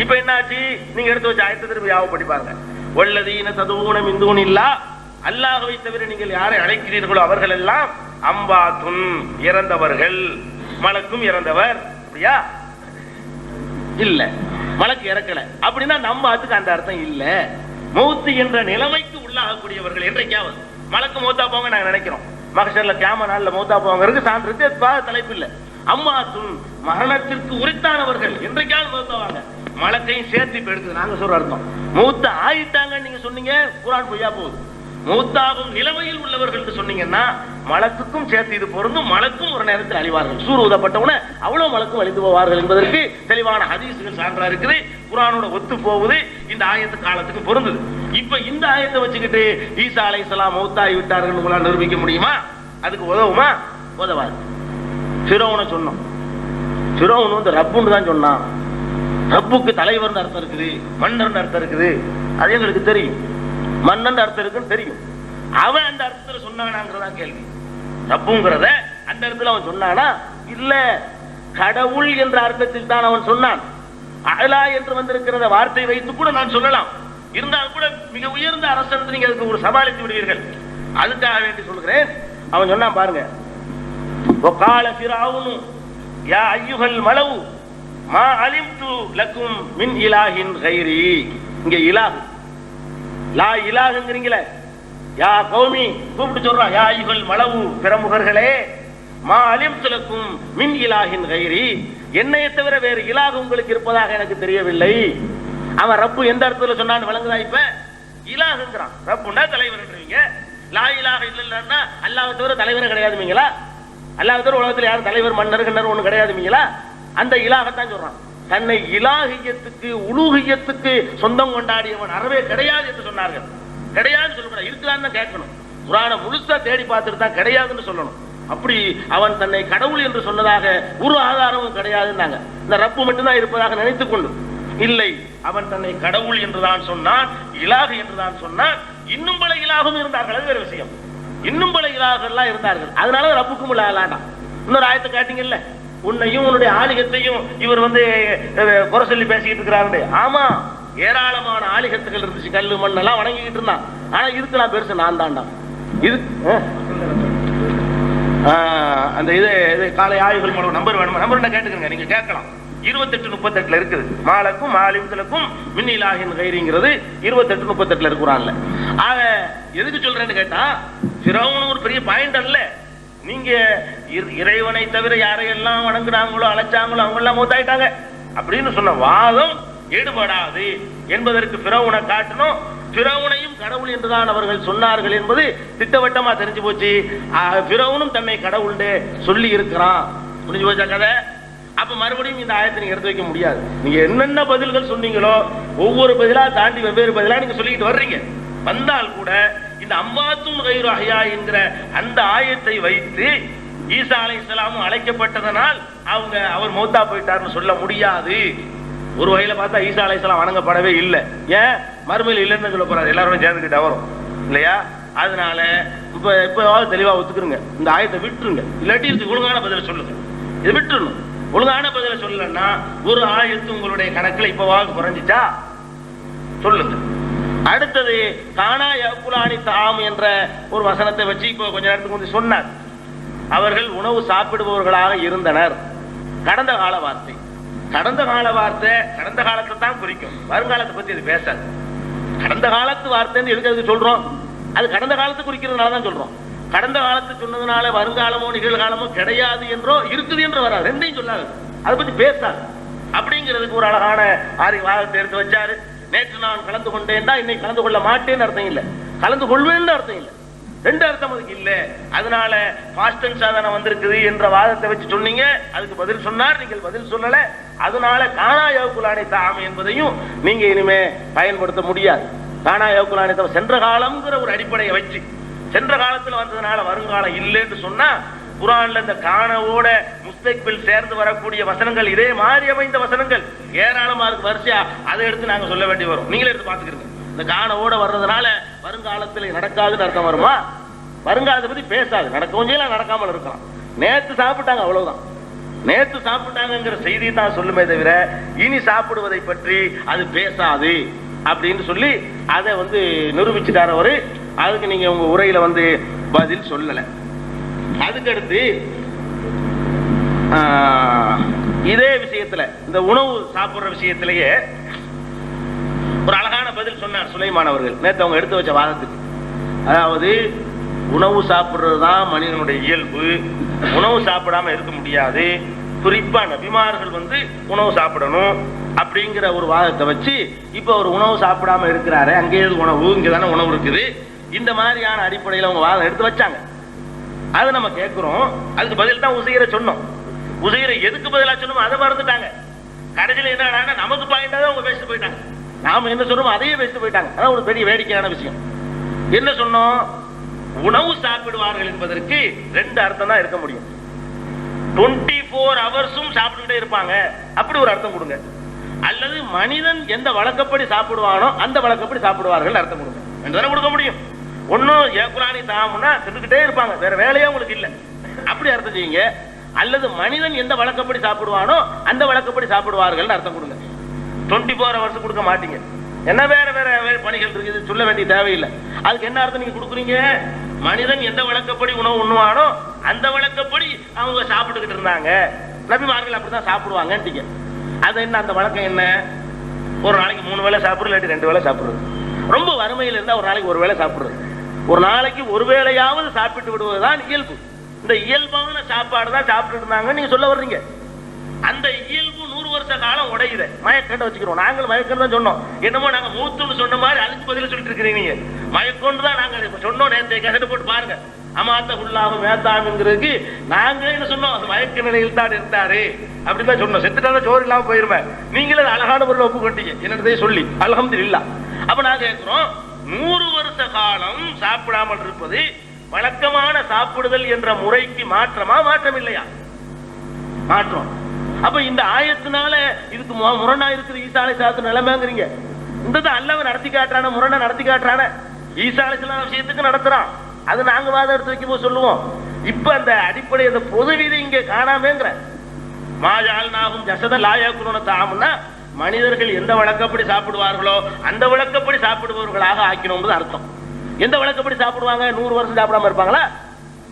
இப்ப என்னாச்சு? நீங்க எடுத்து வச்ச ஆயத்தை திருப்பி யாவப்படி பாருங்க. வல்லதீன ததுஊன மின் தூனில்லா, அல்லாஹ்வை தவிர நீங்கள் யாரை அழைக்கிறீர்களோ அவர்கள் எல்லாம் அம்பாத்துன் இறந்தவர்கள். மலக்கும் இறந்தவர் அப்படியா? இல்ல, மலக்கு இறக்கல அப்படின்னா நம்மாத்துக்கு அந்த அர்த்தம் இல்ல. மௌத்து என்ற நிலைமைக்கு உள்ளாகக்கூடியவர்கள் என்றைக்காவது மலக்கு மௌத்தா போங்க நாங்க நினைக்கிறோம். மகஷர்ல கியாம நாள்ல மௌத்தா போவாங்கிறது சான்று தலைப்பு இல்ல. அம்மாத்துன் மரணத்திற்கு உரித்தானவர்கள் என்றைக்காவது மௌத்தாவாங்க. மலக்கையும் சேர்த்து இப்ப எடுத்து நாங்க சொல்ற அர்த்தம். மௌத்த ஆயிட்டாங்க நீங்க சொன்னீங்க, குர்ஆன் பொய்யா போகுது. மௌத்தாகும் நிலைமையில் உள்ளவர்கள் என்று சொன்னீங்கன்னா மலக்குக்கும் சேர்த்து இது பொருந்தும். மலக்கும் ஒரு நேரத்தில் அழிவார்கள். சூர் ஊதப்பட்டவுடனே அவ்வளவு மலக்கும் அழிந்து போவார்கள் என்பதற்கு தெளிவான ஹதீசுகள் சான்றா இருக்குது. குர்ஆனோட ஒத்து போகுது. இந்த ஆயத்து காலத்துக்கு பொருந்தது. இப்ப இந்த ஆயத்தை வச்சுக்கிட்டு ஈசா அலைஹிஸ்ஸலாம் மௌத்தாகி விட்டார்கள் உங்களால் நிரூபிக்க முடியுமா? அதுக்கு உதவுமா? உதவாது. ஃபிரௌனை சொன்னோம். ஃபிரௌன் வந்து ரப்புன்னு தான் சொன்னான். ரப்புக்கு தலைவர் அர்த்தம் இருக்குது, மன்னர் அர்த்தம் இருக்குது. அது எங்களுக்கு தெரியும். மன்னன் அர்த்தம் இருக்குன்னு தெரியும். அவன் அந்த அர்த்தத்துல சொன்னானாங்கிறதா கேள்வி. ரப்புங்கிறத அந்த இடத்துல அவன் சொன்னானா? இல்ல, கடவுள் என்ற அர்த்தத்தில் தான் அவன் சொன்னான். அலா என்று வந்திருக்கிற வார்த்தை வைத்து கூட நான் சொல்லலாம். இருந்தாலும் கூட மிக உயர்ந்த அரசன் நீங்க அதுக்கு ஒரு சமாளித்து விடுவீர்கள். அதுக்காக வேண்டி சொல்கிறேன். அவன் சொன்னான் பாருங்க, வகால ஃபிரௌன் யா அய்யுஹல் மலவு மா அலிம்து லக்கும் மின் இலாஹின் கைரி. இங்க இலாஹ் லா இலாஹ்ங்கறீங்களே, யா கௌமி கூப்பிட்டு சொல்றான். யா அய்யுஹல் மலவு, பிரமுகர்களே, மா அலிம்து லக்கும் மின் இலாஹின் கைரி, என்னைய தவிர வேறு இலாஹ் உங்களுக்கு இருப்பதாக எனக்கு தெரியவில்லை. அவன் ரப்பு எந்த அர்த்தத்துல சொன்னான்னு விளங்குதா? இப்ப இலாஹ்ங்கறான். ரப்புன்னா தலைவர்ன்றீங்க. லா இலாஹ இல்லல்லாஹ்னா அல்லாஹ்வை தவிர தலைவரே கிடையாதுங்களா? அல்லாஹ்வை தவிர உலகத்துல யாரும் தலைவர் மன்னர் கிண்ணர் ஒண்ணு கிடையாதுங்களா? அந்த இலாஹத்தான் சொல்றான். தன்னை இலாஹியத்துக்கு உலூஹியத்துக்கு சொந்தம் கொண்டாடியவன் அறவே கிடையாது என்று சொன்னார்கள். கிடையாதுன்னு சொல்லக்கூடாது, இருக்குதான்னு தான் கேட்கணும். குர்ஆனை முழுசா தேடி பார்த்துட்டு தான் கிடையாதுன்னு சொல்லணும். அப்படி அவன் தன்னை கடவுள் என்று சொன்னதாக ஒரு ஆதாரமும் கிடையாதுன்னாங்க. இந்த ரப்பு மட்டும்தான் இருப்பதாக நினைத்துக் கொண்டு இல்லை, அவன் தன்னை கடவுள் என்றுதான் சொன்னான், இலாஹ் என்றுதான் சொன்னான். இன்னும் பல இலாகும் இருந்தார்கள், அது வேற விஷயம். இன்னும் பல இலாகெல்லாம் இருந்தார்கள். அதனால ரப்புக்கும் இல்லாண்டாம். இன்னொரு ஆயத்தை காட்டிங்கல்ல, உன்னையும் உன்னுடைய ஆலிகத்தையும் இவர் குறை சொல்லி பேசிக்கிட்டு இருக்கிறாரு. ஆமா, ஏராளமான ஆலிகத்துகள் இருந்துச்சு, கல்லு மண்ணெல்லாம் வணங்கிக்கிட்டு இருந்தான். ஆனா இருக்கலாம் பெருசு நான் தான்டா. இது அந்த இது காலை ஆய்வுகள் மூலம் நம்பர் வேணுமா? நம்பர் கேட்டுக்கங்க, நீங்க கேட்கலாம். 28-38 இருக்குது. மாலக்கும் மாலிம்களுக்கும் மின்னிலாகின் கைரிங்கிறது 28-38 இருக்கிறான்ல. ஆக எதுக்கு சொல்றேன்னு கேட்டா, ஃபிரௌன் ஒரு பெரிய பாயிண்ட் அல்ல. நீங்க இறைவனை தவிர யாரையெல்லாம் வணங்குனாங்களோ அழைச்சாங்களோ அவங்க எல்லாம் மூத்தாயிட்டாங்க அப்படின்னு சொன்ன வாதம் ஈடுபடாது என்பதற்கு ஃபிரௌனை காட்டணும். ஃபிரௌனையும் கடவுள் என்றுதான் அவர்கள் சொன்னார்கள் என்பது திட்டவட்டமா தெரிஞ்சு போச்சு. ஃபிரௌனும் தன்னை கடவுள் சொல்லி இருக்கிறான். புரிஞ்சு போச்சா கதை? அப்ப மறுபடியும் இந்த ஆயத்தை நீங்க எடுத்து வைக்க முடியாது. நீங்க என்னென்ன பதில்கள் சொன்னீங்களோ ஒவ்வொரு பதிலா தாண்டி வெவ்வேறு பதிலா நீங்க சொல்லிக்கிட்டு வர்றீங்க. வந்தால் கூட இந்த அம்பாத்தும் கைரு அஹ்யா என்கிற அந்த ஆயத்தை வைத்து ஈசா அலைஹிஸ்ஸலாமும் அழைக்கப்பட்டதனால் அவர் மௌத்தா போயிட்டார்னு சொல்ல முடியாது. ஒரு வகையில பார்த்தா ஈசா அலைஹிஸ்ஸலாம் வணங்கப்படவே இல்லை. ஏன்? மறுமையில் இல்லைன்னு சொல்ல போறாரு, எல்லாரும் சேர்ந்துக்கிட்ட வரும் இல்லையா? அதனால இப்ப தெளிவா ஒத்துக்குருங்க, இந்த ஆயத்தை விட்டுருங்க. இல்லாட்டி இதுக்கு ஒழுங்கான பதில சொல்லுங்க. இதை விட்டுருணும். ஒழுங்கான பதில சொல்லலன்னா ஒரு ஆயத்து உங்களுடைய கணக்குல இப்பவாக குறைஞ்சிச்சா சொல்லுங்க. அடுத்தது கானா யகுலானி தாம் என்ற ஒரு வசனத்தை வச்சு இப்போ கொஞ்ச நேரத்துக்கு முந்தைய சொன்னார். அவர்கள் உணவு சாப்பிடுபவர்களாக இருந்தனர். கடந்த கால வார்த்தை. கடந்த கால வார்த்தை கடந்த காலத்தை தான் குறிக்கும், வருங்காலத்தை பத்தி இது பேசாது. கடந்த காலத்து வார்த்தைன்னு எதுக்கு சொல்றோம்? அது கடந்த காலத்தை குறிக்கிறதுனால தான் சொல்றோம். கடந்த காலத்தை சொன்னதுனால வருங்காலமோ நிகழ்காலமோ கிடையாது என்றோ இருக்குது என்று வராது, ரெண்டையும் சொல்லாது, அதை பத்தி பேசாது. அப்படிங்கிறதுக்கு ஒரு அழகான வாதத்தை எடுத்து வச்சாரு. நேற்று நான் கலந்து கொண்டேன் தான் இன்னைக்கு கலந்து கொள்ள மாட்டேன்னு அர்த்தம் இல்லை, கலந்து கொள்வேன்னு அர்த்தம் இல்லை, ரெண்டு அர்த்தம் அதுக்கு இல்ல. அதனால பாஸ்ட் டென்ஸ் சாதனை வந்திருக்குது என்ற வாதத்தை வச்சு சொன்னீங்க, அதுக்கு பதில் சொன்னார், நீங்கள் பதில் சொல்லல. அதனால கானா யகுலானி தாம் என்பதையும் நீங்க இனிமே பயன்படுத்த முடியாது. கானா யகுலானி தாம் சென்ற காலம்ங்கிற ஒரு அடிப்படையை வச்சு சென்ற காலத்துல வந்ததுனால வருங்காலம் இல்லைன்னு சொன்னா, குர்ஆன்ல இந்த கானவோட முஸ்தக்பில் சேர்ந்து வரக்கூடிய வசனங்கள் இதே மாதிரி அமைந்த வசனங்கள் ஏராளமா இருக்கு வரிசையா. அதை எடுத்து நாங்க சொல்ல வேண்டி வரும். நீங்களே எடுத்து பாத்துக்கிறீங்க. இந்த கானவோட வர்றதுனால வருங்காலத்துல நடக்காதுன்னு அர்த்தம் வருமா? வருங்காலத்தை பத்தி பேசாது, நடக்கவும் செய்யலாம் நடக்காமல் இருக்கலாம். நேத்து சாப்பிட்டாங்க அவ்வளவுதான், நேத்து சாப்பிட்டாங்கிற செய்தி தான் சொல்லுமே தவிர இனி சாப்பிடுவதை பற்றி அது பேசாது அப்படின்னு சொல்லி அதை நிரூபிச்சுட்டார் அவரு. அதுக்கு நீங்க உங்க உரையில பதில் சொல்லல. அதுக்கடுத்து இதே விஷயத்துல இந்த உணவு சாப்பிடுற விஷயத்திலேயே ஒரு அழகான பதில் சொன்னார் சுலைமான் அவர்கள் நேற்று அவங்க எடுத்து வச்ச வாதத்துக்கு. அதாவது உணவு சாப்பிடுறதுதான் மனிதனுடைய இயல்பு, உணவு சாப்பிடாம இருக்க முடியாது, குறிப்பா நபிமார்கள் உணவு சாப்பிடணும் அப்படிங்கிற ஒரு வாதத்தை வச்சு இப்ப ஒரு உணவு சாப்பிடாம இருக்கிறாரு, அங்கேயே உணவு இங்கதானே உணவு இருக்குது, இந்த மாதிரியான அடிப்படையில் அவங்க வாதம் எடுத்து வச்சாங்க. அதை நம்ம கேட்கிறோம். அதுக்கு பதில் தான் உசைரை சொன்னோம். உசைரை எதுக்கு பதிலா சொன்னோம் அதை மறந்துட்டாங்க. கடைசியில் என்ன நமக்கு பாயிண்டா தான் அவங்க பேசிட்டு போயிட்டாங்க, நாம என்ன சொல்றோம் அதையே பேசிட்டு போயிட்டாங்க. அதான் ஒரு பெரிய வேடிக்கையான விஷயம். என்ன சொன்னோம்? உணவு சாப்பிடுவார்கள் என்பதற்கு ரெண்டு அர்த்தம் தான் இருக்க முடியும். 24 ஹவர்ஸும் சாப்பிட்டுக்கிட்டே இருப்பாங்க, அப்படி ஒரு அர்த்தம் கொடுங்க. அல்லது மனிதன் எந்த வழக்கப்படி சாப்பிடுவானோ அந்த வழக்கப்படி சாப்பிடுவார்கள் அர்த்தம் கொடுங்க என்றுதானே கொடுக்க முடியும். ஒன்னும் யகுலானி தாம்னா தின்னுக்கிட்டே இருப்பாங்க, வேற வேலையே உங்களுக்கு இல்லை, அப்படி அர்த்தம் செய்யுங்க. அல்லது மனிதன் எந்த வழக்கப்படி சாப்பிடுவானோ அந்த வழக்கப்படி சாப்பிடுவார்கள் அர்த்தம் கொடுங்க. 24 ஹவர்ஸ் கொடுக்க மாட்டீங்க, என்ன வேற வேற வேற பணிகள் இருக்குது, சொல்ல வேண்டிய தேவையில்லை. அதுக்கு என்ன அர்த்தம் நீங்க கொடுக்குறீங்க? மனிதன் எந்த வழக்கப்படி உணவு உண்ணுவானோ அந்த வழக்கப்படி அவங்க சாப்பிட்டுக்கிட்டு இருந்தாங்க, நபிமார்கள் அப்படிதான் சாப்பிடுவாங்க. அது என்ன அந்த வழக்கம்? என்ன? ஒரு நாளைக்கு 3 வேளை சாப்பிடுறது, இல்லாட்டி 2 வேளை சாப்பிடுறது. ரொம்ப வறுமையில் இருந்தா ஒரு நாளைக்கு 1 வேளை சாப்பிடுறது, ஒரு நாளைக்கு 1 வேளையாவது சாப்பிட்டு விடுவதுதான் இயல்பு. இந்த இயல்பான சாப்பாடு தான் சாப்பிட்டு இருந்தாங்க நீங்க சொல்ல வர்றீங்க. அந்த இயல்பு 100 வருஷ காலம் உடையுது. மயக்கண்ட வச்சுக்கிறோம். நாங்களும் மயக்கம் தான் சொன்னோம். என்னமோ நாங்க மூத்துன்னு சொன்ன மாதிரி அதுக்கு பதில் சொல்லிட்டு இருக்கிறீங்க. நீங்க மயக்கொண்டு தான் நாங்க சொன்னோம். நேற்று கேட்டு போட்டு பாருங்க. அமாத்த உள்ளாகும் மேத்தாங்கிறதுக்கு நாங்க என்ன சொன்னோம்? அந்த மயக்க நிலையில் தான் இருந்தாரு அப்படிதான் சொன்னோம். செத்துட்டாலும் சோறு இல்லாம போயிருவேன். நீங்களே அழகான பொருள் ஒப்புக்கொண்டீங்க என்னதே சொல்லி. அல்ஹம்துலில்லாஹ். அப்ப நான் கேட்கிறோம், 100 வருஷ காலம் சாப்பிடாமல் இருப்பது வழக்கமான சாப்பிடுதல் என்ற முறைக்கு மாற்றமா? மாற்றம் இல்லையா? மாற்றம். அப்ப இந்த ஆயத்தினால இதுக்கு முரணா இருக்குது ஈசா அலைஹிஸ்ஸலாத்து நிலைமைங்கிறீங்க. இந்த அல்லாஹ் நடத்தி காட்டுறான, முரணா நடத்தி காட்டுறான. ஈசா அலைஹிஸ்ஸலாம் விஷயத்துக்கு நடத்துறான். அது நாங்க வாதம் எடுத்து வைக்கும் போது சொல்லுவோம். இப்ப அந்த அடிப்படை அந்த பொது விதி இங்க காணாமேங்கிற மாஜால்நாகும் ஜஸதன் லா யாக்குலூன தஆம்னா மனிதர்கள் எந்த வழக்கப்படி சாப்பிடுவார்களோ அந்த வழக்கப்படி சாப்பிடுபவர்களாக ஆக்கினோம் அர்த்தம். எந்த வழக்கப்படி சாப்பிடுவாங்க? 100 வருஷம் சாப்பிடாம இருப்பாங்களா?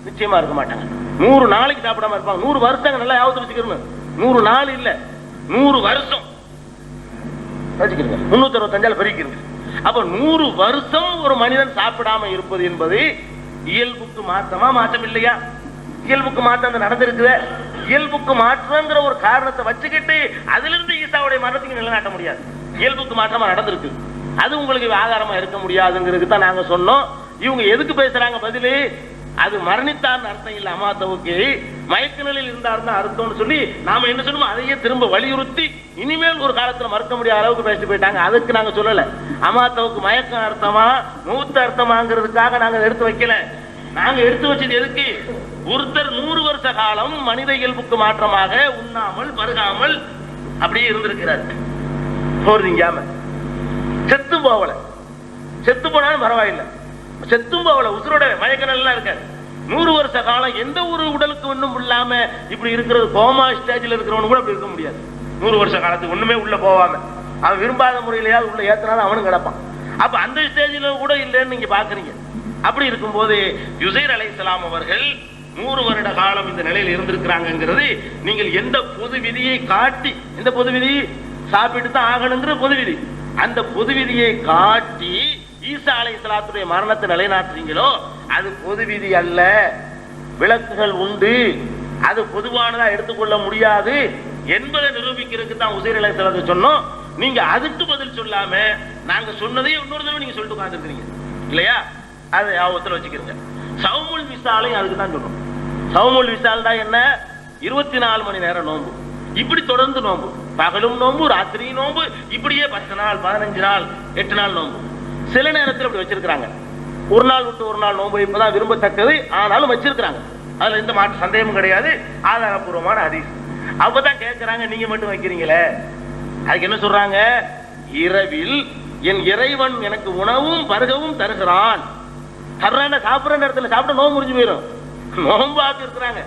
நிச்சயமா இருக்க மாட்டாங்க. 100 நாளைக்கு சாப்பிடாம இருப்பாங்க. 100 வருஷம் நல்லா யாவது வச்சுக்கணும். 100 நாள் இல்ல, 100 வருஷம் வச்சுக்கிறீங்க. 365 பெருக்கிறீங்க. அப்ப 100 வருஷம் ஒரு மனிதன் சாப்பிடாம இருப்பது என்பது இயல்புக்கு மாற்றமா? மாற்றம் இல்லையா? இயல்புக்கு மாற்றம் நடந்திருக்குது. இயல்புக்கு மாற்றங்கிற ஒரு காரணத்தை வச்சுக்கிட்டு அதிலிருந்து ஈசாவுடைய மரணத்துக்கு நிலைநாட்ட முடியாது. இயல்புக்கு மாற்றமா நடந்திருக்கு. அது உங்களுக்கு ஆதாரமா இருக்க முடியாதுங்கிறது தான் நாங்க சொன்னோம். இவங்க எதுக்கு பேசுறாங்க பதிலு? அது மரணித்தார்னு அர்த்தம் இல்ல, அமாத்தவுக்கு மயக்க நிலையில் இருந்தார் தான் அர்த்தம்னு சொல்லி நாம என்ன சொல்லணும் அதையே திரும்ப வலியுறுத்தி இனிமேல் ஒரு காலத்துல மறுக்க முடியாத அளவுக்கு பேசிட்டு போயிட்டாங்க. அதுக்கு நாங்க சொல்லல அமாத்தவுக்கு மயக்கம் அர்த்தமா மூத்த அர்த்தமாங்கிறதுக்காக நாங்க எடுத்து வைக்கல. நாங்க எடுத்து வச்சது எதுக்கு? ஒருத்தர் 100 வருஷ காலம் மனித இயல்புக்கு மாற்றமாக உண்ணாமல் பருகாமல் அப்படியே இருந்திருக்கிறார். போறீங்காம செத்து போவல, செத்து போனாலும் பரவாயில்லை, செத்தும் போவல, உசுரோட மயக்க நல்லா இருக்காரு. 100 வருஷ காலம் எந்த ஒரு உடலுக்கு ஒண்ணும் இல்லாம இப்படி இருக்கிறது. கோமா ஸ்டேஜ்ல இருக்கிறவனு கூட அப்படி இருக்க முடியாது. 100 வருஷ காலத்துக்கு ஒண்ணுமே உள்ள போவாம அவன் விரும்பாத முறையிலேயாவது உள்ள ஏத்தினாலும் அவனும் கிடப்பான். அப்ப அந்த ஸ்டேஜ்ல கூட இல்லைன்னு நீங்க பாக்குறீங்க. அப்படி இருக்கும்போது யுசைர் அலைஹிஸ்ஸலாம் அவர்கள் 100 வருட காலம் இந்த நிலையில் இருந்திருக்கிறாங்கிறது நீங்கள் எந்த பொது விதியை காட்டி, எந்த பொது விதி? சாப்பிட்டு தான் ஆகணுங்கிற பொது விதி. அந்த பொது விதியை காட்டி ஈசா அலைஹிஸ்ஸலாத்துடைய மரணத்தை நிலைநாட்டுறீங்களோ அது பொது விதி அல்ல. விளக்குகள் உண்டு, அது பொதுவானதா எடுத்துக்கொள்ள முடியாது என்பதை நிரூபிக்கிறதுக்கு தான் உசைர் அலைஹிஸ்ஸலாத்து சொன்னோம். நீங்க அதுக்கு பதில் சொல்லாம நாங்க சொன்னதையும் இன்னொரு தடவை நீங்க சொல்லிட்டு உட்கார்ந்துருக்கீங்க இல்லையா? அதை ஞாபகத்தில் வச்சுக்கிறீங்க. சௌமுல் விசாலையும் அதுக்கு தான் சொல்றோம். சௌமுல் விசால் தான் என்ன? 24 மணி நேரம் நோன்பு. இப்படி தொடர்ந்து நோன்பு, பகலும் நோன்பு ராத்திரியும் நோன்பு, இப்படியே 10 நாள் 15 நாள் 8 நாள் நோன்பு. சில நேரத்தில் அப்படி வச்சிருக்கிறாங்க. ஒரு நாள் விட்டு ஒரு நாள் நோன்பு இப்பதான் விரும்பத்தக்கது, ஆனாலும் வச்சிருக்கிறாங்க. அதுல எந்த மாற்று சந்தேகமும் கிடையாது. ஆதாரபூர்வமான ஹதீஸ். அப்பதான் கேட்கிறாங்க, நீங்க மட்டும் வைக்கிறீங்களே. அதுக்கு என்ன சொல்றாங்க? இரவில் என் இறைவன் எனக்கு உணவும் பருகவும் தருகிறான். தர்றான சாப்பிடுற நேரத்தில் சாப்பிட நோம்பு முடிஞ்சு போயிடும். நோம்பாக்கு இருக்கிறாங்க,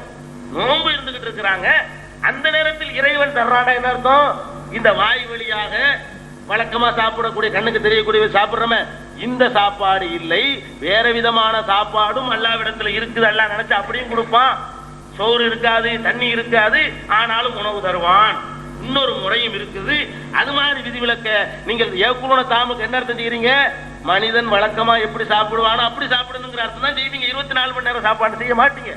நோம்பு இருந்துகிட்டு இருக்கிறாங்க. அந்த நேரத்தில் இறைவன் தர்றான என்ன அர்த்தம்? இந்த வாய் வழியாக வழக்கமா சாப்பிடக்கூடிய கண்ணுக்கு தெரியக்கூடிய சாப்பிடுறோமே இந்த சாப்பாடு இல்லை, வேற விதமான சாப்பாடும் அல்லாவிடத்துல இருக்குது. அல்லாஹ் நினைச்சா அப்படியும் கொடுப்பான். சோறு இருக்காது, தண்ணி இருக்காது, ஆனாலும் உணவு தருவான். இன்னொரு முறையும் இருக்குது. அது மாதிரி விதிவிலக்க நீங்கள் ஏக்குலூன தாமுக்கு என்ன அர்த்தம் செய்யறீங்க? மனிதன் வழக்கமா எப்படி சாப்பிடுவானோ அப்படி சாப்பிடணுங்கிற அர்த்தம் தான் செய்வீங்க. 24 மணி நேரம் சாப்பாடு செய்ய மாட்டீங்க.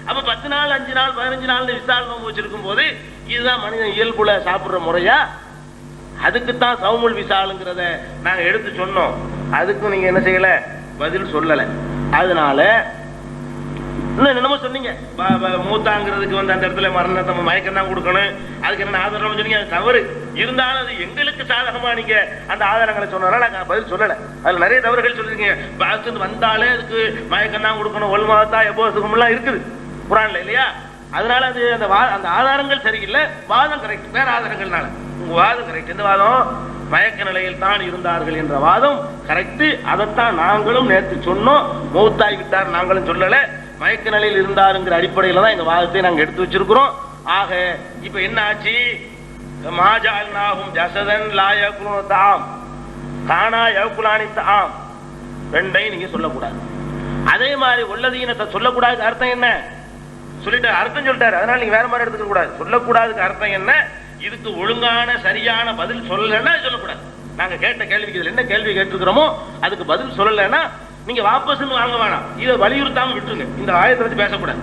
அப்ப 10 நாள் 5 நாள் 15 நாள் விசால் நோம்பு வச்சிருக்கும் போது இதுதான் மனிதன் இயல்புல சாப்பிடுற முறையா? அதுக்குத்தான் சௌமுல் விசாலுங்கிறத நாங்க எடுத்து சொன்னோம். அதுக்கும் நீங்க என்ன செய்யல? பதில் சொல்லல. அதனால என்னமோ சொன்னீங்க, மூத்தாங்கிறதுக்கு அந்த இடத்துல மரணத்தை மயக்கம் தான் கொடுக்கணும், அதுக்கு என்ன ஆதாரம் சொன்னீங்க. அது தவறு. இருந்தாலும் அது எங்களுக்கு சாதகமா நீங்க அந்த ஆதாரங்களை சொன்னாலும் நாங்க பதில் சொல்லல. அதுல நிறைய தவறுகள் சொல்லிருக்கீங்க. பாத்து வந்தாலே அதுக்கு மயக்கம் தான் கொடுக்கணும், ஒல்மாத்தா எப்போதுக்கும் எல்லாம் இருக்குது குரான்ல இல்லையா? அதனால அது அந்த ஆதாரங்கள் சரியில்லை. வாதம் கரெக்ட், வேற ஆதாரங்கள்னால. உங்க வாதம் கரெக்ட். இந்த வாதம் மயக்க நிலையில் தான் இருந்தார்கள் என்ற வாதம் கரெக்ட். அதைத்தான் நாங்களும் நேற்று சொன்னோம். மௌத்தாய் விட்டார் நாங்களும் சொல்லல, மயக்க நிலையில் இருந்தாருங்கிற அடிப்படையில தான் இந்த வாதத்தை நாங்க எடுத்து வச்சிருக்கிறோம். ஆக இப்ப என்ன ஆச்சு? மாஜால்நாஹும் ஜஸதன் லா யாக்குலூன தஆம் கானா யாக்குலானி தஆம் ரெண்டையும் நீங்க சொல்லக்கூடாது. அதே மாதிரி உள்ளதீனத்தை சொல்லக்கூடாது. அர்த்தம் என்ன? சொல்லிட்டு அர்த்தம் சொல்லிட்டாரு. அதனால நீங்க வேற மாதிரி எடுத்துக்க கூடாது. சொல்லக்கூடாதுக்கு அர்த்தம் என்ன? இதுக்கு ஒழுங்கான சரியான பதில் சொல்லலைன்னா சொல்லக்கூடாது. நாங்க கேட்ட கேள்விக்கு இதுல என்ன கேள்வி கேட்டிருக்கிறோமோ அதுக்கு பதில் சொல்லலைன்னா நீங்க வாபஸ் வாங்க வேணாம். இதை வலியுறுத்தாம விட்டுருங்க. இந்த ஆயத்தை வச்சு பேசக்கூடாது,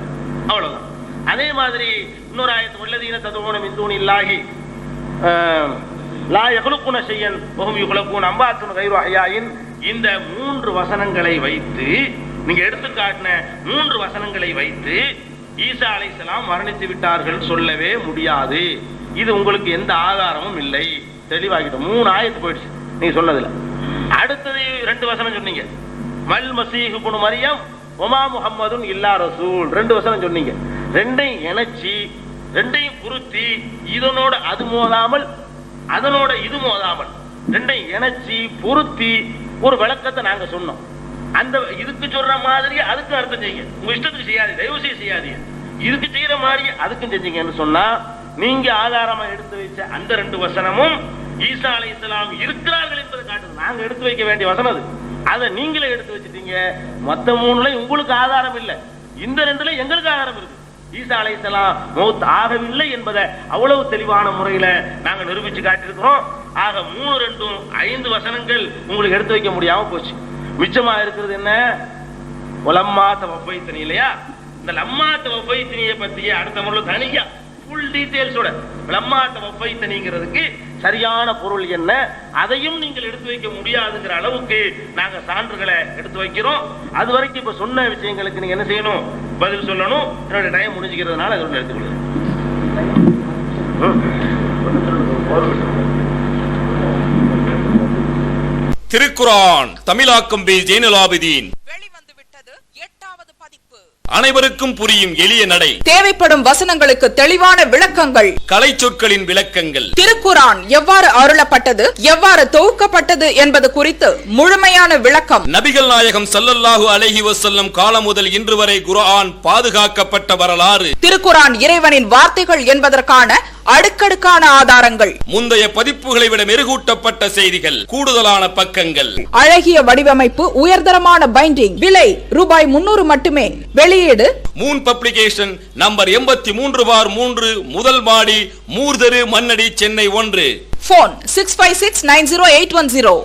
அவ்வளவுதான். அதே மாதிரி இன்னொரு ஆயத்து வல்லதீன ததுஊன மின் தூனில்லாஹி லா யக்லுகுன ஷையன் வஹும் யுக்லகூன் அம்வாத்துன் கைரு அஹ்யாயின். இந்த 3 வசனங்களை வைத்து, நீங்க எடுத்துக்காட்டின 3 வசனங்களை வைத்து ஈசா அலைஹிஸ்ஸலாம் மரணித்து விட்டார்கள் சொல்லவே முடியாது. இது உங்களுக்கு எந்த ஆதாரமும் இல்லை. தெளிவாகிட்டோம். 3 ஆயத்து போயிடுச்சு நீங்க சொன்னதுல. அடுத்தது 2 வசனம் சொன்னீங்க. மல் மசீஹு இப்னு மரியம் வமா முஹம்மதுன் இல்லா ரசூல். 2 வசனம் சொன்னீங்க. ரெண்டையும் இணைச்சி, ரெண்டையும் பொருத்தி, இதனோட அது மோதாமல் அதனோட இது மோதாமல் ரெண்டையும் இணைச்சி பொருத்தி ஒரு விளக்கத்தை நாங்க சொன்னோம். அந்த இதுக்கு சொல்ற மாதிரி அதுக்கு அர்த்தம் செய்யுங்க. உங்க இஷ்டத்துக்கு செய்யாதீங்க, தயவு செய்து செய்யாதீங்க. இதுக்கு செய்யற மாதிரி அதுக்கும் செஞ்சீங்கன்னு சொன்னா, நீங்க ஆதாரமா எடுத்து வச்ச அந்த 2 வசனமும் ஈசா அலைஹிஸ்ஸலாம் இருக்கிறார்கள் என்பதை காட்டுது. நாங்க எடுத்து வைக்க வேண்டிய வசனம் அது. அதை நீங்களே எடுத்து வச்சுட்டீங்க. மொத்த 3ல உங்களுக்கு ஆதாரம் இல்லை, இந்த 2ல எங்களுக்கு ஆதாரம் இருக்கு. ஈசா அலைஹிஸ்ஸலாம் மௌத் ஆகவில்லை என்பதை அவ்வளவு தெளிவான முறையில நாங்க நிரூபிச்சு காட்டியிருக்கிறோம். ஆக 3, 2, 5 வசனங்கள் உங்களுக்கு எடுத்து வைக்க முடியாம போச்சு. மிச்சமா இருக்கிறது என்ன? லம்மா தவஃபைத்தனி இல்லையா? இந்த லம்மா தவஃபைத்தனியை பத்தியே அடுத்த முறையில் தனியா ஃபுல் டீடைல்ஸோட லம்மா தவஃபைத்தனிங்கிறதுக்கு சரியான பொருள் என்ன, அதையும் நீங்கள் எடுத்து வைக்க முடியாதுங்கிற அளவுக்கு நாங்க சான்றுகளை எடுத்து வைக்கிறோம். அது வரைக்கும் இப்ப சொன்ன விஷயங்களுக்கு நீங்க என்ன செய்யணும்? பதில் சொல்லணும். என்னோட டைம் முடிஞ்சுக்கிறதுனால அதை எடுத்துக்கொள்ளுங்க. திருக்குரான் தமிழாக்கம் பி ஜெய்னுல் ஆபிதீன். வெளிவந்துவிட்டது 8வது பதிப்பு. அனைவருக்கும் புரியும் எளிய நடை. தேவைப்படும் வசனங்களுக்கு தெளிவான விளக்கங்கள். கலை சொற்களின் விளக்கங்கள். திருக்குரான் எவ்வாறு அருளப்பட்டது, எவ்வாறு தொகுக்கப்பட்டது என்பது குறித்து முழுமையான விளக்கம். நபிகள் நாயகம் ஸல்லல்லாஹு அலைஹி வஸல்லம் காலம் முதல் இன்று வரை குர்ஆன் பாதுகாக்கப்பட்ட வரலாறு. திருக்குரான் இறைவனின் வார்த்தைகள் என்பதற்கான அடுக்கடுக்கான ஆதாரங்கள். முந்தைய பதிப்புகளை விட மெருகூட்டப்பட்ட செய்திகள், கூடுதலான பக்கங்கள், அழகிய வடிவமைப்பு, உயர்தரமான பைண்டிங். விலை ரூபாய் 300 மட்டுமே. வெளியீடு மூன் பப்ளிகேஷன், நம்பர் 83/3, முதல் மாடி, மூர்தரு, மண்ணடி, சென்னை 1. போன் 65690810.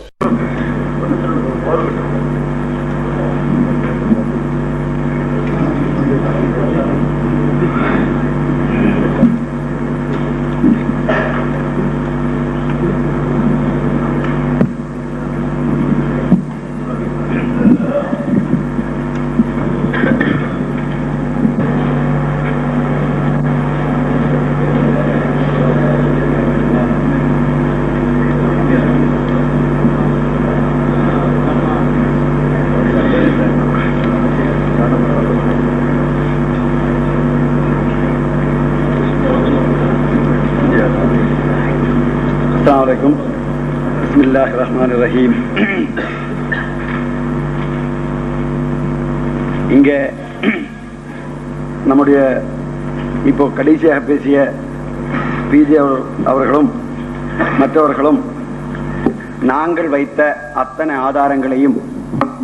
அஸ்ஸலாமு அலைக்கும். பிஸ்மில்லாஹிர் ரஹ்மானிர் ரஹீம். இங்கே நம்முடைய இப்போ கடைசியாக பேசிய பிஜே அவர்களும் மற்றவர்களும் நாங்கள் வைத்த அத்தனை ஆதாரங்களையும்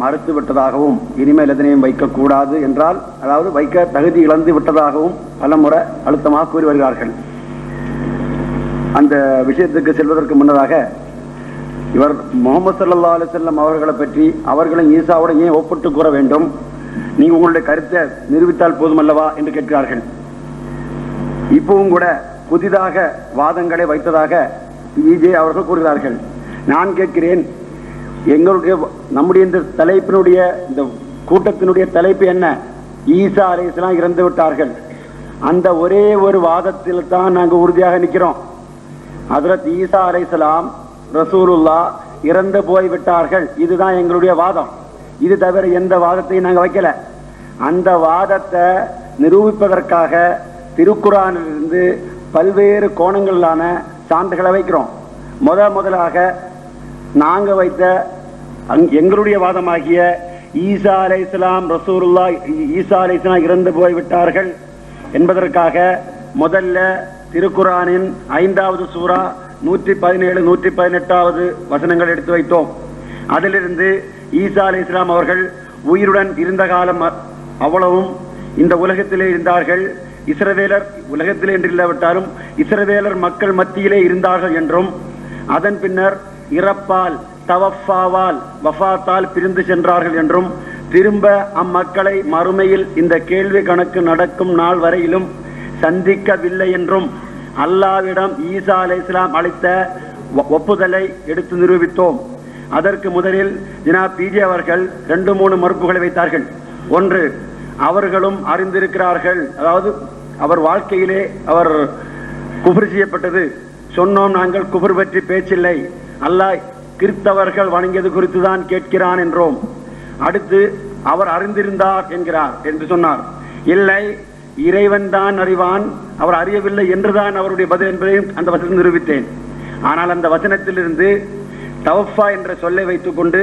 மறுத்துவிட்டதாகவும், இனிமேல் எதனையும் வைக்கக்கூடாது என்றால், அதாவது வைக்க தகுதி இழந்து விட்டதாகவும் பலமுறை அழுத்தமாக கூறி வருகிறார்கள். அந்த விஷயத்துக்கு செல்வதற்கு முன்னதாக இவர் முஹம்மது ஸல்லல்லாஹு அலைஹி வஸல்லம் அவர்களை பற்றி அவர்களும் ஈசாவோட ஏன் ஒப்பிட்டு கூற வேண்டும், நீங்க உங்களுடைய கருத்தை நிரூபித்தால் போதுமல்லவா என்று கேட்கிறார்கள். இப்பவும் கூட புதிதாக வாதங்களை வைத்ததாக விஜய் அவர்கள் கூறுகிறார்கள். நான் கேட்கிறேன், எங்களுடைய நம்முடைய இந்த தலைப்பினுடைய இந்த கூட்டத்தினுடைய தலைப்பு என்ன? ஈசா அலைஹிஸ்ஸலாம் இறந்து விட்டார்கள். அந்த ஒரே ஒரு வாதத்தில் தான் நாங்கள் உறுதியாக நிற்கிறோம். ஹஜ்ரத் ஈசா அலைஹிஸ்ஸலாம் ரசூலுல்லாஹ் இறந்து போய்விட்டார்கள், இதுதான் எங்களுடைய வாதம். இது தவிர எந்த வாதத்தையும் நாங்கள் வைக்கல. அந்த வாதத்தை நிரூபிப்பதற்காக திருக்குரானிலிருந்து பல்வேறு கோணங்களான சான்றுகளை வைக்கிறோம். முதலாக நாங்கள் வைத்த எங்களுடைய வாதமாகிய ஈசா அலைஹிஸ்ஸலாம் ரசூலுல்லாஹ் ஈசா அலைஹிஸ்ஸலாம் இறந்து போய்விட்டார்கள் என்பதற்காக முதல்ல திருக்குரானின் 5வது சூரா 117, 118வது வசனங்கள் எடுத்து வைத்தோம். அதிலிருந்து ஈசா அலைஹிஸ்ஸலாம் அவர்கள் உயிருடன் இருந்த காலம் அவ்வளவும் இந்த உலகத்திலே இருந்தார்கள். இஸ்ரவேலர் உலகத்திலே என்று இல்லாவிட்டாலும் இஸ்ரவேலர் மக்கள் மத்தியிலே இருந்தார்கள் என்றும், அதன் பின்னர் இறப்பால் தவஃபாவால் வஃபாத்தால் பிரிந்து சென்றார்கள் என்றும், திரும்ப அம்மக்களை மறுமையில் இந்த கேள்வி கணக்கு நடக்கும் நாள் வரையிலும் சந்திக்கவில்லை என்றும் அல்லாஹ்விடம் ஈசா அலைஹிஸ்ஸலாம் அளித்த ஒப்புதலை எடுத்து நிரூபித்தோம். அதற்கு முதலில் ஜனாப் பிஜே அவர்கள் 2-3 மறுப்புகளை வைத்தார்கள். ஒன்று, அவர்களும் அறிந்திருக்கிறார்கள், அதாவது அவர் வாழ்க்கையிலே அவர் குஃப்ர் செய்யப்பட்டது. சொன்னோம், நாங்கள் குஃப்ர் பற்றி பேச்சில்லை, அல்லாஹ் கிறிஸ்தவர்கள் வணங்கியது குறித்து தான் கேட்கிறான் என்றோம். அடுத்து, அவர் அறிந்திருந்தார் என்கிறார் என்று சொன்னார். இல்லை, இறைவன் தான் அறிவான், அவர் அறியவில்லை என்றுதான் அவருடைய பதில் என்பதையும் அந்த வசனத்தில் நிரூபித்தேன். ஆனால் அந்த வசனத்திலிருந்து தவஃபா என்ற சொல்லை வைத்துக் கொண்டு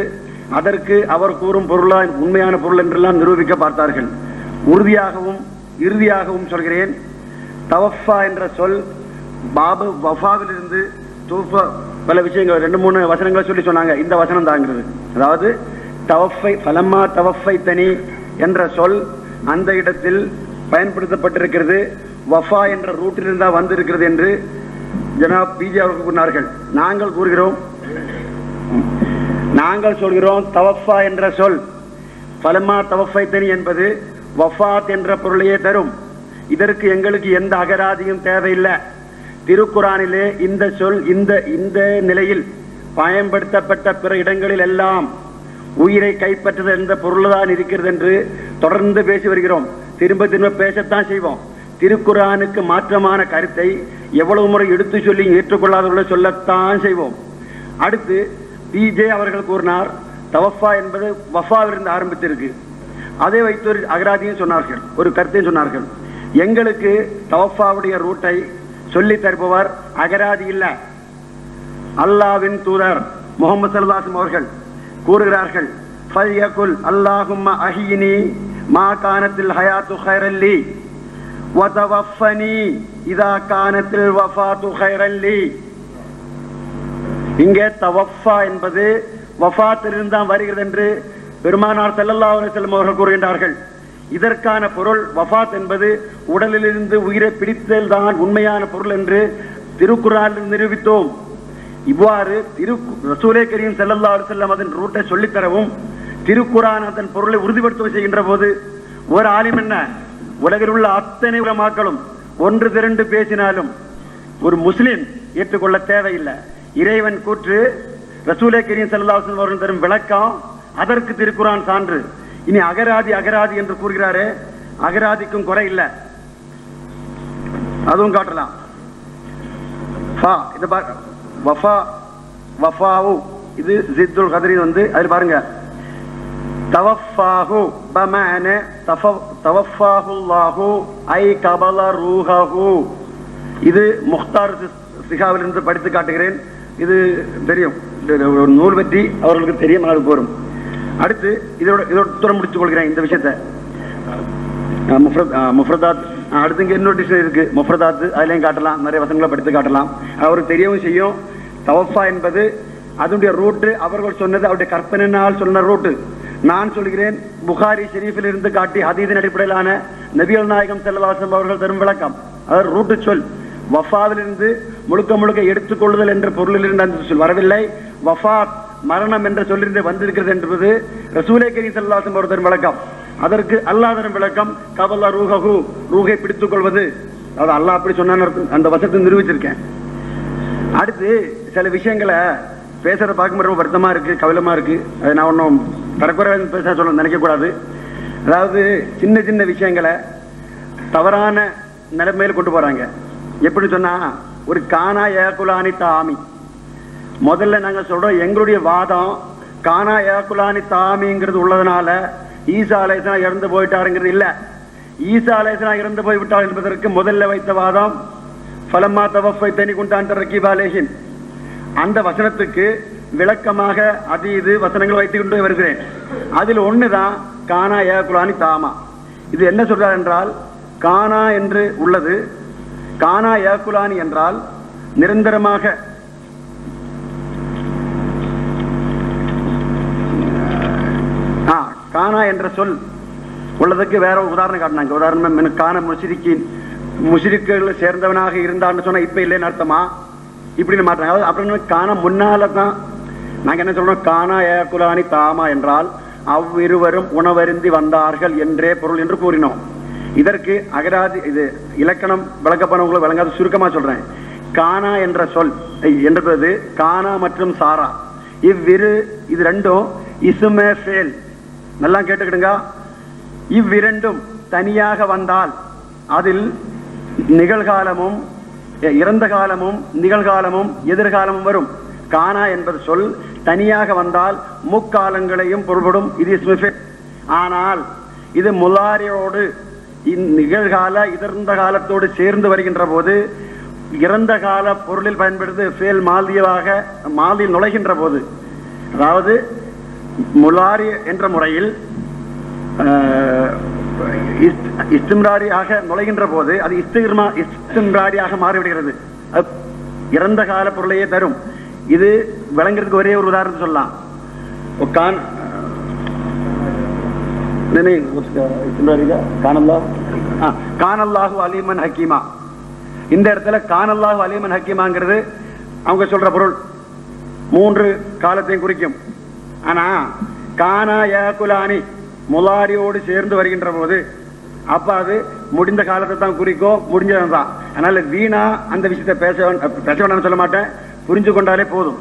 அதற்கு அவர் கூறும் பொருளா உண்மையான பொருள் என்றெல்லாம் நிரூபிக்க பார்த்தார்கள். உறுதியாகவும் இறுதியாகவும் சொல்கிறேன், தவஃபா என்ற சொல் பாபு வஃபாவிலிருந்து தூஃபா பல விஷயங்கள் 2-3 வசனங்களை சொல்லி சொன்னாங்க. இந்த வசனம் தாங்கிறது. அதாவது தவஃபை ஃபலம்மா தவஃபை தனி என்ற சொல் அந்த இடத்தில் பயன்படுத்தப்பட்டிருக்கிறது, வஃபா என்ற ரூட்டிலிருந்தா வந்திருக்கிறது என்று ஜனாப் பிஜே அவர்கள் கூறினார்கள். நாங்கள் சொல்கிறோம் தவஃபா என்ற சொல் ஃபலம்மா தவஃபை தனி என்பது வஃபாத் என்ற பொருளையே தரும். இதற்கு எங்களுக்கு எந்த அகராதியும் தேவையில்லை. திருக்குரானிலே இந்த சொல் இந்த நிலையில் பயன்படுத்தப்பட்ட பிற இடங்களில் எல்லாம் உயிரை கைப்பற்றுதல் என்ற பொருள்தான் இருக்கிறது என்று தொடர்ந்து பேசி வருகிறோம். திரும்ப திரும்ப பேசத்தான் செய்வோம். திருக்குரானுக்கு மாற்றமான கருத்தை எவ்வளவு முறை எடுத்து சொல்லி ஏற்றுக்கொள்ளாதவர்களை சொல்லத்தான் செய்வோம். அடுத்து பிஜே அவர்கள் கூறினார், தவஃபா என்பது வஃபாவிலிருந்து ஆரம்பித்திருக்கு. அதை வைத்து ஒரு அகராதியும் சொன்னார்கள், ஒரு கருத்தையும் சொன்னார்கள். எங்களுக்கு தவஃபாவுடைய ரூட்டை சொல்லி தருபவர் அகராதி இல்ல, அல்லாஹ்வின் தூதர் முஹம்மது ஸல்லல்லாஹு அலைஹி வஸல்லம் அவர்கள் கூறுகிறார்கள், ஃபல்யகுல் அல்லாஹும்ம அஹ்யினி மா கானத்தில் ஹயாத்து கைரல் லி வ தவஃபனி இதா கானத்தில் வஃபாத்து கைரல் லி. இங்கே தவஃபா என்பது வஃபாத்திலிருந்து தான் வருகிறது என்று பெருமானார் ஸல்லல்லாஹு அலைஹி வஸல்லம் அவர்கள் கூறுகின்றார்கள். இதற்கான பொருள் வஃபாத் என்பது உடலிலிருந்து உயிரை பிடித்தல் தான் உண்மையான பொருள் என்று திருக்குர்ஆனில் நிரூபித்தோம். இவ்வாறு ரசூலே கரீம் ஸல்லல்லாஹு அலைஹி வஸல்லம் அதன் ரூட்டை சொல்லித்தரவும் திருக்குர்ஆன் அதன் பொருளை உறுதிப்படுத்த செய்கின்ற போது ஒரு ஆலிம் என்ன, உலகில் உள்ள அத்தனை உலமாக்களும் ஒன்று திரண்டு பேசினாலும் ஒரு முஸ்லிம் ஏற்றுக்கொள்ள தேவையில்லை. இறைவன் கூற்று, ரசூலே கரீம் ஸல்லல்லாஹு அலைஹி வஸல்லம் அவர்கள் தரும் விளக்கம், அதற்கு திருக்குர்ஆன் சான்று. இனி அகராதி அகராதி என்று கூறுகிறாரே, அகராதிக்கும் குறை இல்லை, அதுவும் காட்டலாம். இது ஜித்துல் கத்ரி அதில் பாருங்க, தவஃபாஹு பமஅன தவஃபாஹுல்லாஹு ஐ கபல ரூஹஹு. இது முக்தார் சிகாவிலிருந்து படித்து காட்டுகிறேன். இது தெரியும், ஒரு நூல் பற்றி அவர்களுக்கு தெரியும், அது போரும். அடுத்து இதோட முடித்துக் கொள்கிறேன் இந்த விஷயத்தை. முஃப்ரதாத், அடுத்து இங்க இன்னொரு டிக்ஷனரி இருக்கு முஃப்ரதாத், அதுலயும் காட்டலாம், நிறைய வசனங்களை படித்து காட்டலாம், அவருக்கு தெரியவும் செய்யும். தவஃபா என்பது அதனுடைய ரூட்டு அவர்கள் சொன்னது அவருடைய கற்பனையினால் சொன்ன ரூட்டு. நான் சொல்கிறேன் புகாரி ஷெரீஃபில் இருந்து காட்டி ஹதீஸின் அடிப்படையிலான நபிகள் நாயகம் ஸல்லல்லாஹு அலைஹி வஸல்லம் அவர்கள் தரும் விளக்கம், அதாவது ரூட்டு சொல் வஃபாவிலிருந்து முழுக்க முழுக்க எடுத்துக்கொள்ளுதல் என்ற பொருளில் இருந்து அந்த சொல் வரவில்லை. வஃபாத் மரணம் என்ற சொல்லிருந்து வந்திருக்கிறது என்பது ரசூலே கரீம் ஸல்லல்லாஹு அலைஹி வஸல்லம் தரும் விளக்கம். அதற்கு அல்லாஹ் தரும் விளக்கம் கபல ரூஹஹு, ரூஹை பிடித்துக் கொள்வது. அதாவது அல்லாஹ் அப்படி சொன்னான்னு அந்த வசனத்தை நிரூபிச்சிருக்கேன். அடுத்து சில விஷயங்களை பேசுறத பார்க்கும்போது ரொம்ப வருத்தமா இருக்கு, கவலமா இருக்கு. அதை நான் ஒன்றும் தரக்குறை பேச சொல்ல நினைக்கக்கூடாது. அதாவது சின்ன சின்ன விஷயங்களை தவறான நிலைமையில் கொண்டு போறாங்க. எப்படி சொன்னா, ஒரு கானா ஏகுலானி தாமி, முதல்ல நாங்க சொல்றோம் எங்களுடைய வாதம் கானா ஏகுலானி தாமிங்கிறது உள்ளதுனால ஈசா அலைஹிஸ்ஸலாம் இறந்து போயிட்டாருங்கிறது இல்ல. ஈசா அலைஹிஸ்ஸலாம் இறந்து போய்விட்டார் என்பதற்கு முதல்ல வைத்த வாதம் ஃபலம்மா தவஃபைதனி குன்த அன்த ரகீப அலைஹிம், அந்த வசனத்துக்கு விளக்கமாக அது இது வசனங்கள் வைத்துக் கொண்டு வருகிறேன். அதில் ஒண்ணுதான் கானா ஏகுலானி தாமா. இது என்ன சொல்றார் என்றால், கானா என்று உள்ளது, கானா ஏகுலானி என்றால் நிரந்தரமாக கானா என்ற சொல் உள்ளதுக்கு வேற ஒரு உதாரணம் காட்டினாங்க. உதாரணம், கான முஷ்ரிக்குகள் சேர்ந்தவனாக இருந்தான்னு சொன்னா இப்ப இல்லைன்னு அர்த்தமா, இப்படின்னு மாற்றாங்க. அப்புறம் காண முன்னால தான் நாங்க என்ன சொல்றோம், கானா ஏகுலானி தாமா என்றால் அவ்விருவரும் உணவருந்தி வந்தார்கள் என்றே பொருள் என்று கூறினோம். இதற்கு அகராதி இது இலக்கணம் விளக்கப்பனவங்களை வழங்காத சுருக்கமா சொல்றேன். கானா என்ற சொல் என்றது கானா மற்றும் சாரா இது ரெண்டும் இசுமே ஃபேல். நல்லா கேட்டுக்கிடுங்க. இவ்விரண்டும் தனியாக வந்தால் அதில் நிகழ்காலமும் இறந்த காலமும் நிகழ்காலமும் எதிர்காலமும் வரும். கானா என்பது சொல் தனியாக வந்தால் முக்காலங்களையும் பொருள்படும். இது இஸ்மு ஃபேல். ஆனால் இது முலாரியோடு நிகழ்கால இறந்த காலத்தோடு சேர்ந்து வருகின்ற போது இறந்த கால பொருளில் பயன்படுத்தி ஃபேல் மாதியில் நுழைகின்ற போது, அதாவது முலாரி என்ற முறையில் இஸ்திம்ராரியாக நுழைகின்ற போது அது இஸ்திம்ராரியாக மாறிவிடுகிறது. இறந்த கால பொருளையே தரும். இது விளங்குறதுக்கு ஒரே ஒரு உதாரணத்தை சொல்லலாம். கானல்லாஹு அலீமன் ஹக்கீமா. இந்த இடத்துல கானல்லாஹு அலீமன் ஹக்கீமாங்கிறது அவங்க சொல்ற பொருள் 3 காலத்தையும் குறிக்கும். ஆனா கானா யாகுலானி முலாரியோடு சேர்ந்து வருகின்ற போது அப்ப அது முடிந்த காலத்தை தான் குறிக்கும், முடிஞ்சதான். அதனால வீணா அந்த விஷயத்தை பேச வேண்டாம்னு சொல்ல மாட்டேன், புரிஞ்சு கொண்டாலே போதும்.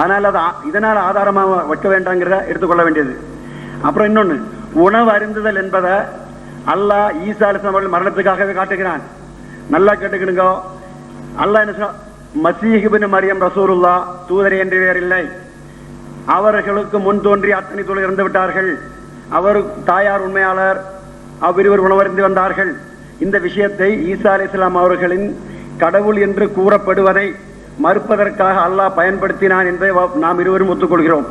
அதனால இதனால ஆதாரமா வைக்க வேண்டாங்கிறத எடுத்துக்கொள்ள வேண்டியது. அப்புறம் இன்னொன்னு, உணவு அருந்துதல் என்பதை அல்லாஹ் ஈசா அலைஹிஸ்ஸலாம் அவர்கள் மரணத்துக்காகவே காட்டுகிறான். நல்லா கேட்டுக்கிடுங்க. அல்லாஹ் என்ன சொன்னா, மசீஹ் இப்னு மரியம் ரசூலுல்லாஹ் தூதர் என்று வேறு இல்லை, அவர்களுக்கு முன் தோன்றி அத்தனை தூதர்கள் இறந்து விட்டார்கள், அவர் தாயார் உண்மையாளர், அவ்விருவர் உணவருந்தி வந்தார்கள். இந்த விஷயத்தை ஈசா அலைஹிஸ்ஸலாம் அவர்களின் கடவுள் என்று கூறப்படுவதை மறுப்பதற்காக அல்லாஹ் பயன்படுத்தினான் என்பதை நாம் இருவரும் ஒத்துக்கொள்கிறோம்.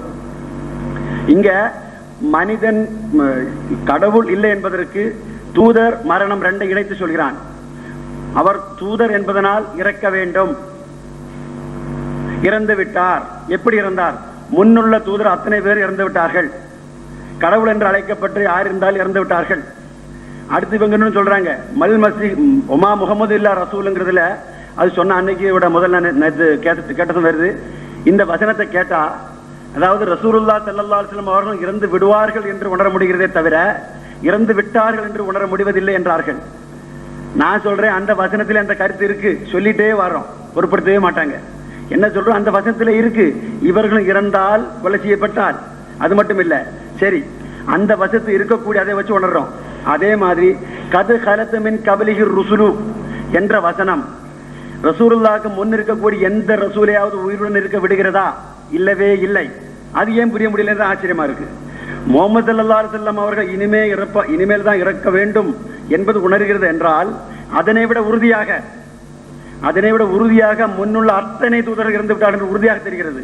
இங்க மனிதன் கடவுள் இல்லை என்பதற்கு தூதர் மரணம் 2 இணைத்து சொல்கிறான். அவர் தூதர் என்பதனால் இறக்க வேண்டும், இறந்து விட்டார். எப்படி இறந்தார்? முன்னுள்ள தூதர் அத்தனை பேர் இறந்து விட்டார்கள், கடவுள் என்று அழைக்கப்பட்டு யார் இருந்தால் இறந்து விட்டார்கள். அடுத்து இவங்க சொல்றாங்க மல் மசீஹ் ஒமா முகமது இல்லா ரசூலுங்கிறதுல அது சொன்ன அன்னைக்கு விட முதல்ல கேட்டதும் வருது. இந்த வசனத்தை கேட்டா, அதாவது ரசூலுல்லாஹ் ஸல்லல்லாஹு அலைஹி வஸல்லம் அவர்கள் இறந்து விடுவார்கள் என்று உணர முடிகிறதே தவிர இறந்து விட்டார்கள் என்று உணர முடிவதில்லை என்றார்கள். நான் சொல்றேன், அந்த வசனத்தில் அந்த கருத்து இருக்கு, சொல்லிட்டே வரோம், பொருட்படுத்தவே மாட்டாங்க. என்ன சொல்றோம், அந்த வசனத்தில் இருக்கு, இவர்களும் இறந்தால் கொலை செய்யப்பட்டால். அது மட்டும் இல்ல, சரி, அந்த வசத்து இருக்கக்கூடிய அதை வச்சு உணர்றோம். அதே மாதிரி கது கலத்து மின் கபலிஹி ருசுலு என்ற வசனம் ரசூலுல்லாஹ்க்கு முன் இருக்கக்கூடிய எந்த ரசூலையாவது உயிருடன் இருக்க விடுகிறதா? இல்லவே இல்லை. அது ஏன் புரிய முடியல? ஆச்சரியமா இருக்கு. முஹம்மது ஸல்லல்லாஹு அலைஹி வஸல்லம் அவர்கள் இனிமேல் தான் இறக்க வேண்டும் என்பது உணர்கிறது என்றால் அதனை விட உறுதியாக முன்னுள்ள அத்தனை தூதர்கள் இறந்து விட்டார்கள் என்று உறுதியாக தெரிகிறது.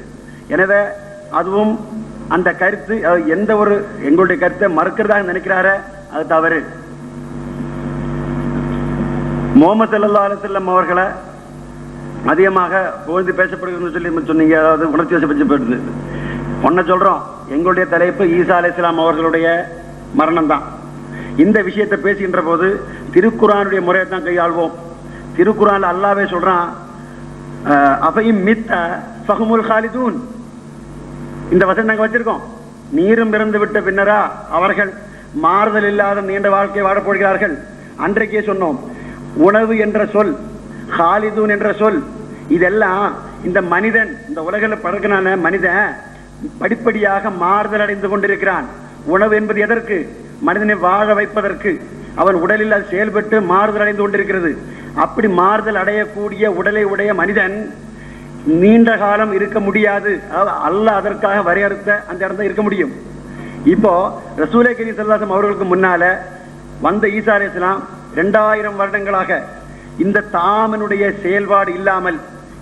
எனவே அதுவும் அந்த கருத்து எந்த ஒரு எங்களுடைய கருத்தை மறுக்கிறதாக நினைக்கிறார, அது தவறு. முஹம்மது ஸல்லல்லாஹு அலைஹி வஸல்லம் அவர்களை அதிகமாக புகழ்ந்து பேசப்படுகிறது சொல்லி சொன்னீங்க, அதாவது உணர்ச்சி வசப்படுது. ஒன்ன சொல்றோம், எங்களுடைய தலைப்பு ஈசா அலைஹிஸ்ஸலாம் அவர்களுடைய மரணம் தான். இந்த விஷயத்தை பேசுகின்ற போது திருக்குர்ஆனுடைய முறையை தான் கையாள்வோம். திருக்குர்ஆன்ல அல்லாஹ்வே சொல்றான், அஃபைம் மித்த ஃபஹுமுல் காலிதூன். இந்த வசனம் நாங்க வச்சிருக்கோம். நீரும் இறந்து விட்ட பின்னரா அவர்கள் மாறுதல் இல்லாத நீண்ட வாழ்க்கை வாழப் போகிறார்கள். அன்றைக்கே சொன்னோம், உணவு என்ற சொல், காலிதூன் என்ற சொல், இதெல்லாம் இந்த மனிதன், இந்த உலகில் பறக்கனான மனிதன் படிப்படியாக மாறுதல் அடைந்து கொண்டிருக்கிறான். உணவு என்பது எதற்கு? மனிதனை வாழ வைப்பதற்கு. அவன் உடலில் அது செயல்பட்டு மாறுதல் அடைந்து கொண்டிருக்கிறது. அப்படி மாறுதல் அடையக்கூடிய உடலை உடைய மனிதன் நீண்ட காலம் இருக்க முடியாது. அல்லாஹ் அதற்காக வரையறுத்த அந்த இடம் இருக்க முடியும். இப்போ ரசூலே கரீம் ஸல்லல்லாஹு அலைஹி வஸல்லம் அவர்களுக்கு முன்னால வந்த ஈசா அலைஹிஸ்ஸலாம் 2000 வருடங்களாக இந்த தாமனுடைய செயல்பாடு இல்லாமல்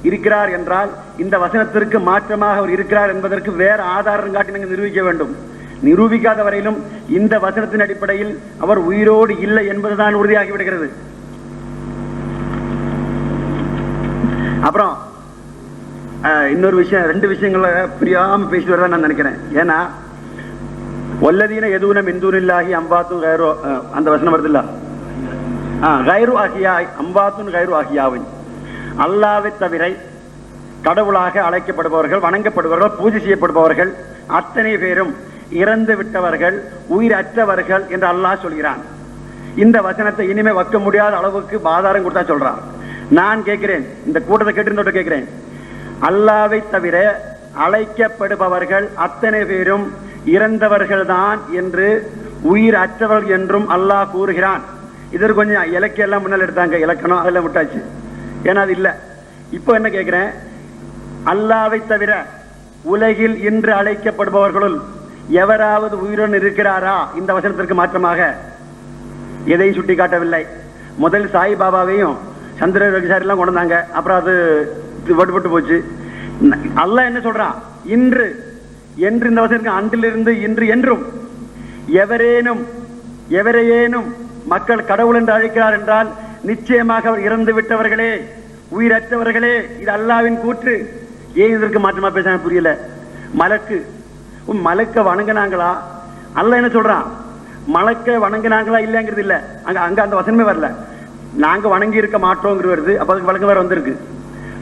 இருக்கிறார் என்றால் இந்த வசனத்திற்கு மாற்றமாக அவர் இருக்கிறார் என்பதற்கு வேற ஆதாரம் காட்டி நீங்கள் நிரூபிக்க வேண்டும். நிரூபிக்காத வரையிலும் இந்த வசனத்தின் அடிப்படையில் அவர் உயிரோடு இல்லை என்பதுதான் உறுதியாகி விடுகிறது. அப்புறம் இன்னொரு விஷயம், 2 விஷயங்களை புரியாம பேசி வரதான் நான் நினைக்கிறேன். ஏன்னா வல்லதீன எதுவுன மின்தூனில்லாஹி அம்பாத்தும் கைரு, அந்த வசனம் வருதுல்ல, கைரு ஆகியாய் அம்பாத்துன் கைரு ஆகியாவின், அல்லாஹ்வை தவிர கடவுளாக அழைக்கப்படுபவர்கள், வணங்கப்படுபவர்கள், பூஜை செய்யப்படுபவர்கள் அத்தனை பேரும் இறந்து விட்டவர்கள், உயிர் அற்றவர்கள் என்று அல்லாஹ் சொல்கிறான். இந்த வசனத்தை இனிமே வைக்க முடியாத அளவுக்கு ஆதாரம் கொடுத்தா சொல்றான். நான் கேட்கிறேன், இந்த கூட்டத்தை கேட்டு கேட்கிறேன், அல்லாவை தவிர அழைக்கப்படுபவர்கள் அத்தனை பேரும் இறந்தவர்கள் தான் என்று, உயிர் அற்றவர்கள் என்றும் அல்லாஹ் கூறுகிறான். இதற்கு கொஞ்சம் இலக்கியம் எல்லாம் முன்னால் எடுத்தாங்க, இலக்கணம் அதெல்லாம் விட்டாச்சு, ஏன்னா அது இல்லை. இப்போ என்ன கேட்கிறேன், அல்லாவை தவிர உலகில் இன்று அழைக்கப்படுபவர்களுள் எவராவது உயிருடன் இருக்கிறாரா? இந்த வசனத்திற்கு மாற்றமாக எதையும் சுட்டி காட்டவில்லை. முதல் சாய்பாபாவையும் சந்திர ரவிசாரிலாம் கொண்டு வந்தாங்க, அப்புறம் அது விட்டு போச்சு. அல்லாஹ் என்ன சொல்றான், இன்று என்று இந்த வசனத்துக்கு அன்றிலிருந்து இன்று என்றும் எவரையேனும் மக்கள் கடவுள் என்று அழைக்கிறார் என்றால் நிச்சயமாக அவர் இறந்து விட்டவர்களே, உயிரற்றவர்களே. இது அல்லாவின் கூற்று. ஏன் இதற்கு மாற்றமா பேச புரியல. மலக்க வணங்கினாங்களா? அல்லாஹ் என்ன சொல்றான், மலக்க வணங்கினாங்களா இல்லைங்கிறது இல்ல, அங்க அந்த வசனமே வரல. நாங்க வணங்கி இருக்க மாட்டோங்கிறது வருது. அப்ப அதுக்கு வழக்கு வேற வந்திருக்கு,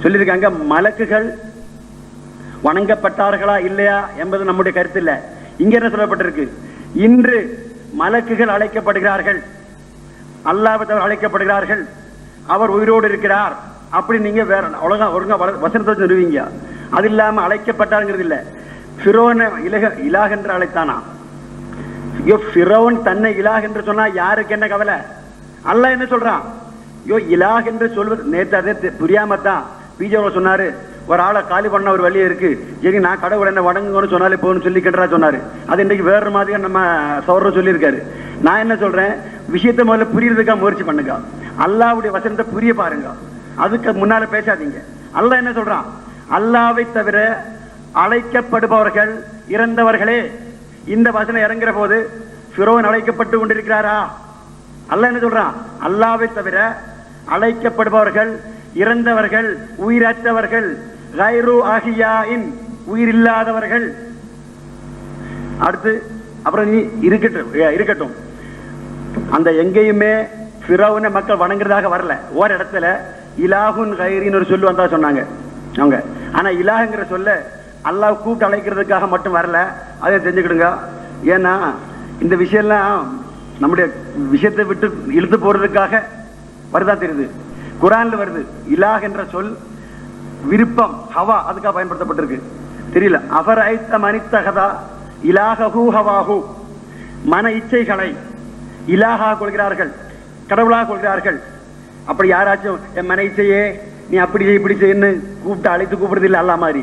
சொல்லியிருக்காங்க மலக்குகள் வணங்கப்பட்டார்களா இல்லையா என்பது நம்முடைய கருத்து இல்ல. இங்க என்ன சொல்லப்பட்டிருக்கு, இன்று மலக்குகள் அழைக்கப்படுகிறார்கள், அல்லாஹ் அழைக்கப்படுகிறார்கள், அவர் உயிரோடு இருக்கிறார். அப்படி நீங்க வேற ஒழுங்கா வசனத்தை நிறுவீங்க. அது இல்லாம அழைக்கப்பட்டாருங்கிறது இல்ல. ஃபிரௌனை இலாஹ் என்று அழைத்தானா? ஃபிரௌன் தன்னை இலாஹ் என்று சொன்னா யாருக்கு என்ன கவலை? அல்லாஹ் என்ன சொல்றான், இலாஹ் என்று சொல்வது நேற்று அதே புரியாமத்தான் பிஜேபி சொன்னாரு, ஒரு ஆளை காலி பண்ண ஒரு வழியே இருக்கு, சரி நான் கடவுள் என்ன வணங்குன்னு சொன்னாலே போகணும்னு சொல்லி கேட்டா சொன்னாரு. அது இன்றைக்கு வேற மாதிரி நம்ம சௌரவ் சொல்லியிருக்காரு. நான் என்ன சொல்றேன், விஷயத்தை முதல்ல புரியறதுக்காக முயற்சி பண்ணுங்க. அல்லாஹ்வுடைய வசனத்தை புரிய பாருங்க, அதுக்கு முன்னால பேசாதீங்க. அல்லாஹ் என்ன சொல்றான், அல்லாஹ்வை தவிர அழைக்கப்படுபவர்கள் இறந்தவர்களே. இந்த வசனம் இறங்குற போது ஃபிரௌன் அழைக்கப்பட்டு கொண்டிருக்கிறாரா? அல்லாஹ் என்ன சொல்றான், அல்லாஹ்வை தவிர அழைக்கப்படுபவர்கள் இறந்தவர்கள், உயிரற்றவர்கள், கைரு ஆகியாயின் உயிரில்லாதவர்கள். அடுத்து அப்புறம் நீ இருக்கட்டும், அந்த எங்கேயுமே ஃபிரௌனை மக்கள் வணங்குறதாக வரல. ஒரு இடத்துல இலாஹுன் கைரின்னு ஒரு சொல்லு வந்தா சொன்னாங்க அவங்க. ஆனா இலாஹுங்கிற சொல்ல அல்லாஹ் கூப்பிட்டு அழைக்கிறதுக்காக மட்டும் வரல, அதை தெரிஞ்சுக்கிடுங்க. ஏன்னா இந்த விஷயம்லாம் நம்முடைய விஷயத்தை விட்டு இழுத்து போறதுக்காக வருதா தெரியுது. குரான்ல வருது, இலாஹ் என்ற சொல் விருப்பம், ஹவா, அதுக்காக பயன்படுத்தப்பட்டிருக்கு. தெரியல, அவர் ஐத்த மனித்தகதா இலாஹு ஹவாஹு, மன இச்சைகளை இலாஹாக கொள்கிறார்கள், கடவுளாக கொள்கிறார்கள். அப்படி யாராச்சும் என் மன இச்சையே நீ அப்படி இப்படி செய்யன்னு கூப்பிட்டு அழைத்து கூப்பிடுறது இல்லை அல்லாஹ் மாதிரி.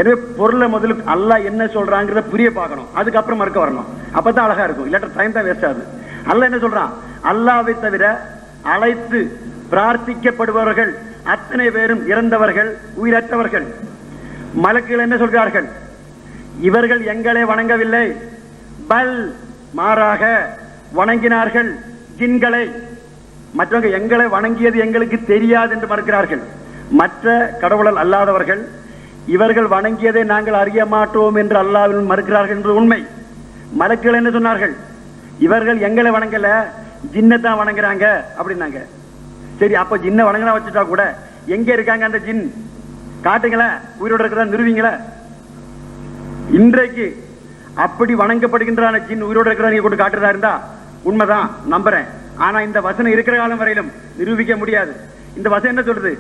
எனவே பொருளை முதல்ல அல்லாஹ் என்ன சொல்றாங்கிறத புரிய பார்க்கணும், அதுக்கப்புறம் மறுக்க வரணும். அப்பதான் அழகா இருக்கும், இல்லாட்ட டைம் தான் வேஸ்ட் ஆகுது. அல்லாஹ் என்ன சொல்றான், அல்லாஹ்வை தவிர அழைத்து பிரார்த்திக்கப்படுபவர்கள் அத்தனை பேரும் இறந்தவர்கள், உயிரற்றவர்கள். மலக்குகள் என்ன சொல்கிறார்கள், இவர்கள் எங்களை வணங்கவில்லை, பல் மாறாக வணங்கினார்கள் ஜின்களை. மற்றவங்க எங்களை வணங்கியது எங்களுக்கு தெரியாது என்று மறுக்கிறார்கள். மற்ற கடவுளல் அல்லாதவர்கள் இவர்கள் வணங்கியதை நாங்கள் அறிய மாட்டோம் என்று அல்லாஹ்வில் மறுக்கிறார்கள் என்று உண்மை. மலக்குகள் என்ன சொன்னார்கள், இவர்கள் எங்களை வணங்கல, ஜின்னத்தான் வணங்குறாங்க அப்படின்னாங்க. சரி, அப்ப ஜின்ன வணங்கினா வச்சுட்டா கூட எங்க இருக்காங்க அந்த ஜின் காட்டுங்கள, உயிரோடு இருக்கிறதா நிறுவீங்களா? இன்றைக்கு அப்படி வணங்கப்படுகின்ற ஜின் உயிரோடு இருக்கிறதா நீங்க கொண்டு காட்டுறதா இருந்தா உண்மைதான், நம்புறேன். ஆனா இந்த வசனம் இருக்கிற காலம் வரையிலும் நிரூபிக்க முடியாது. இந்த வசனம் என்ன சொல்றது,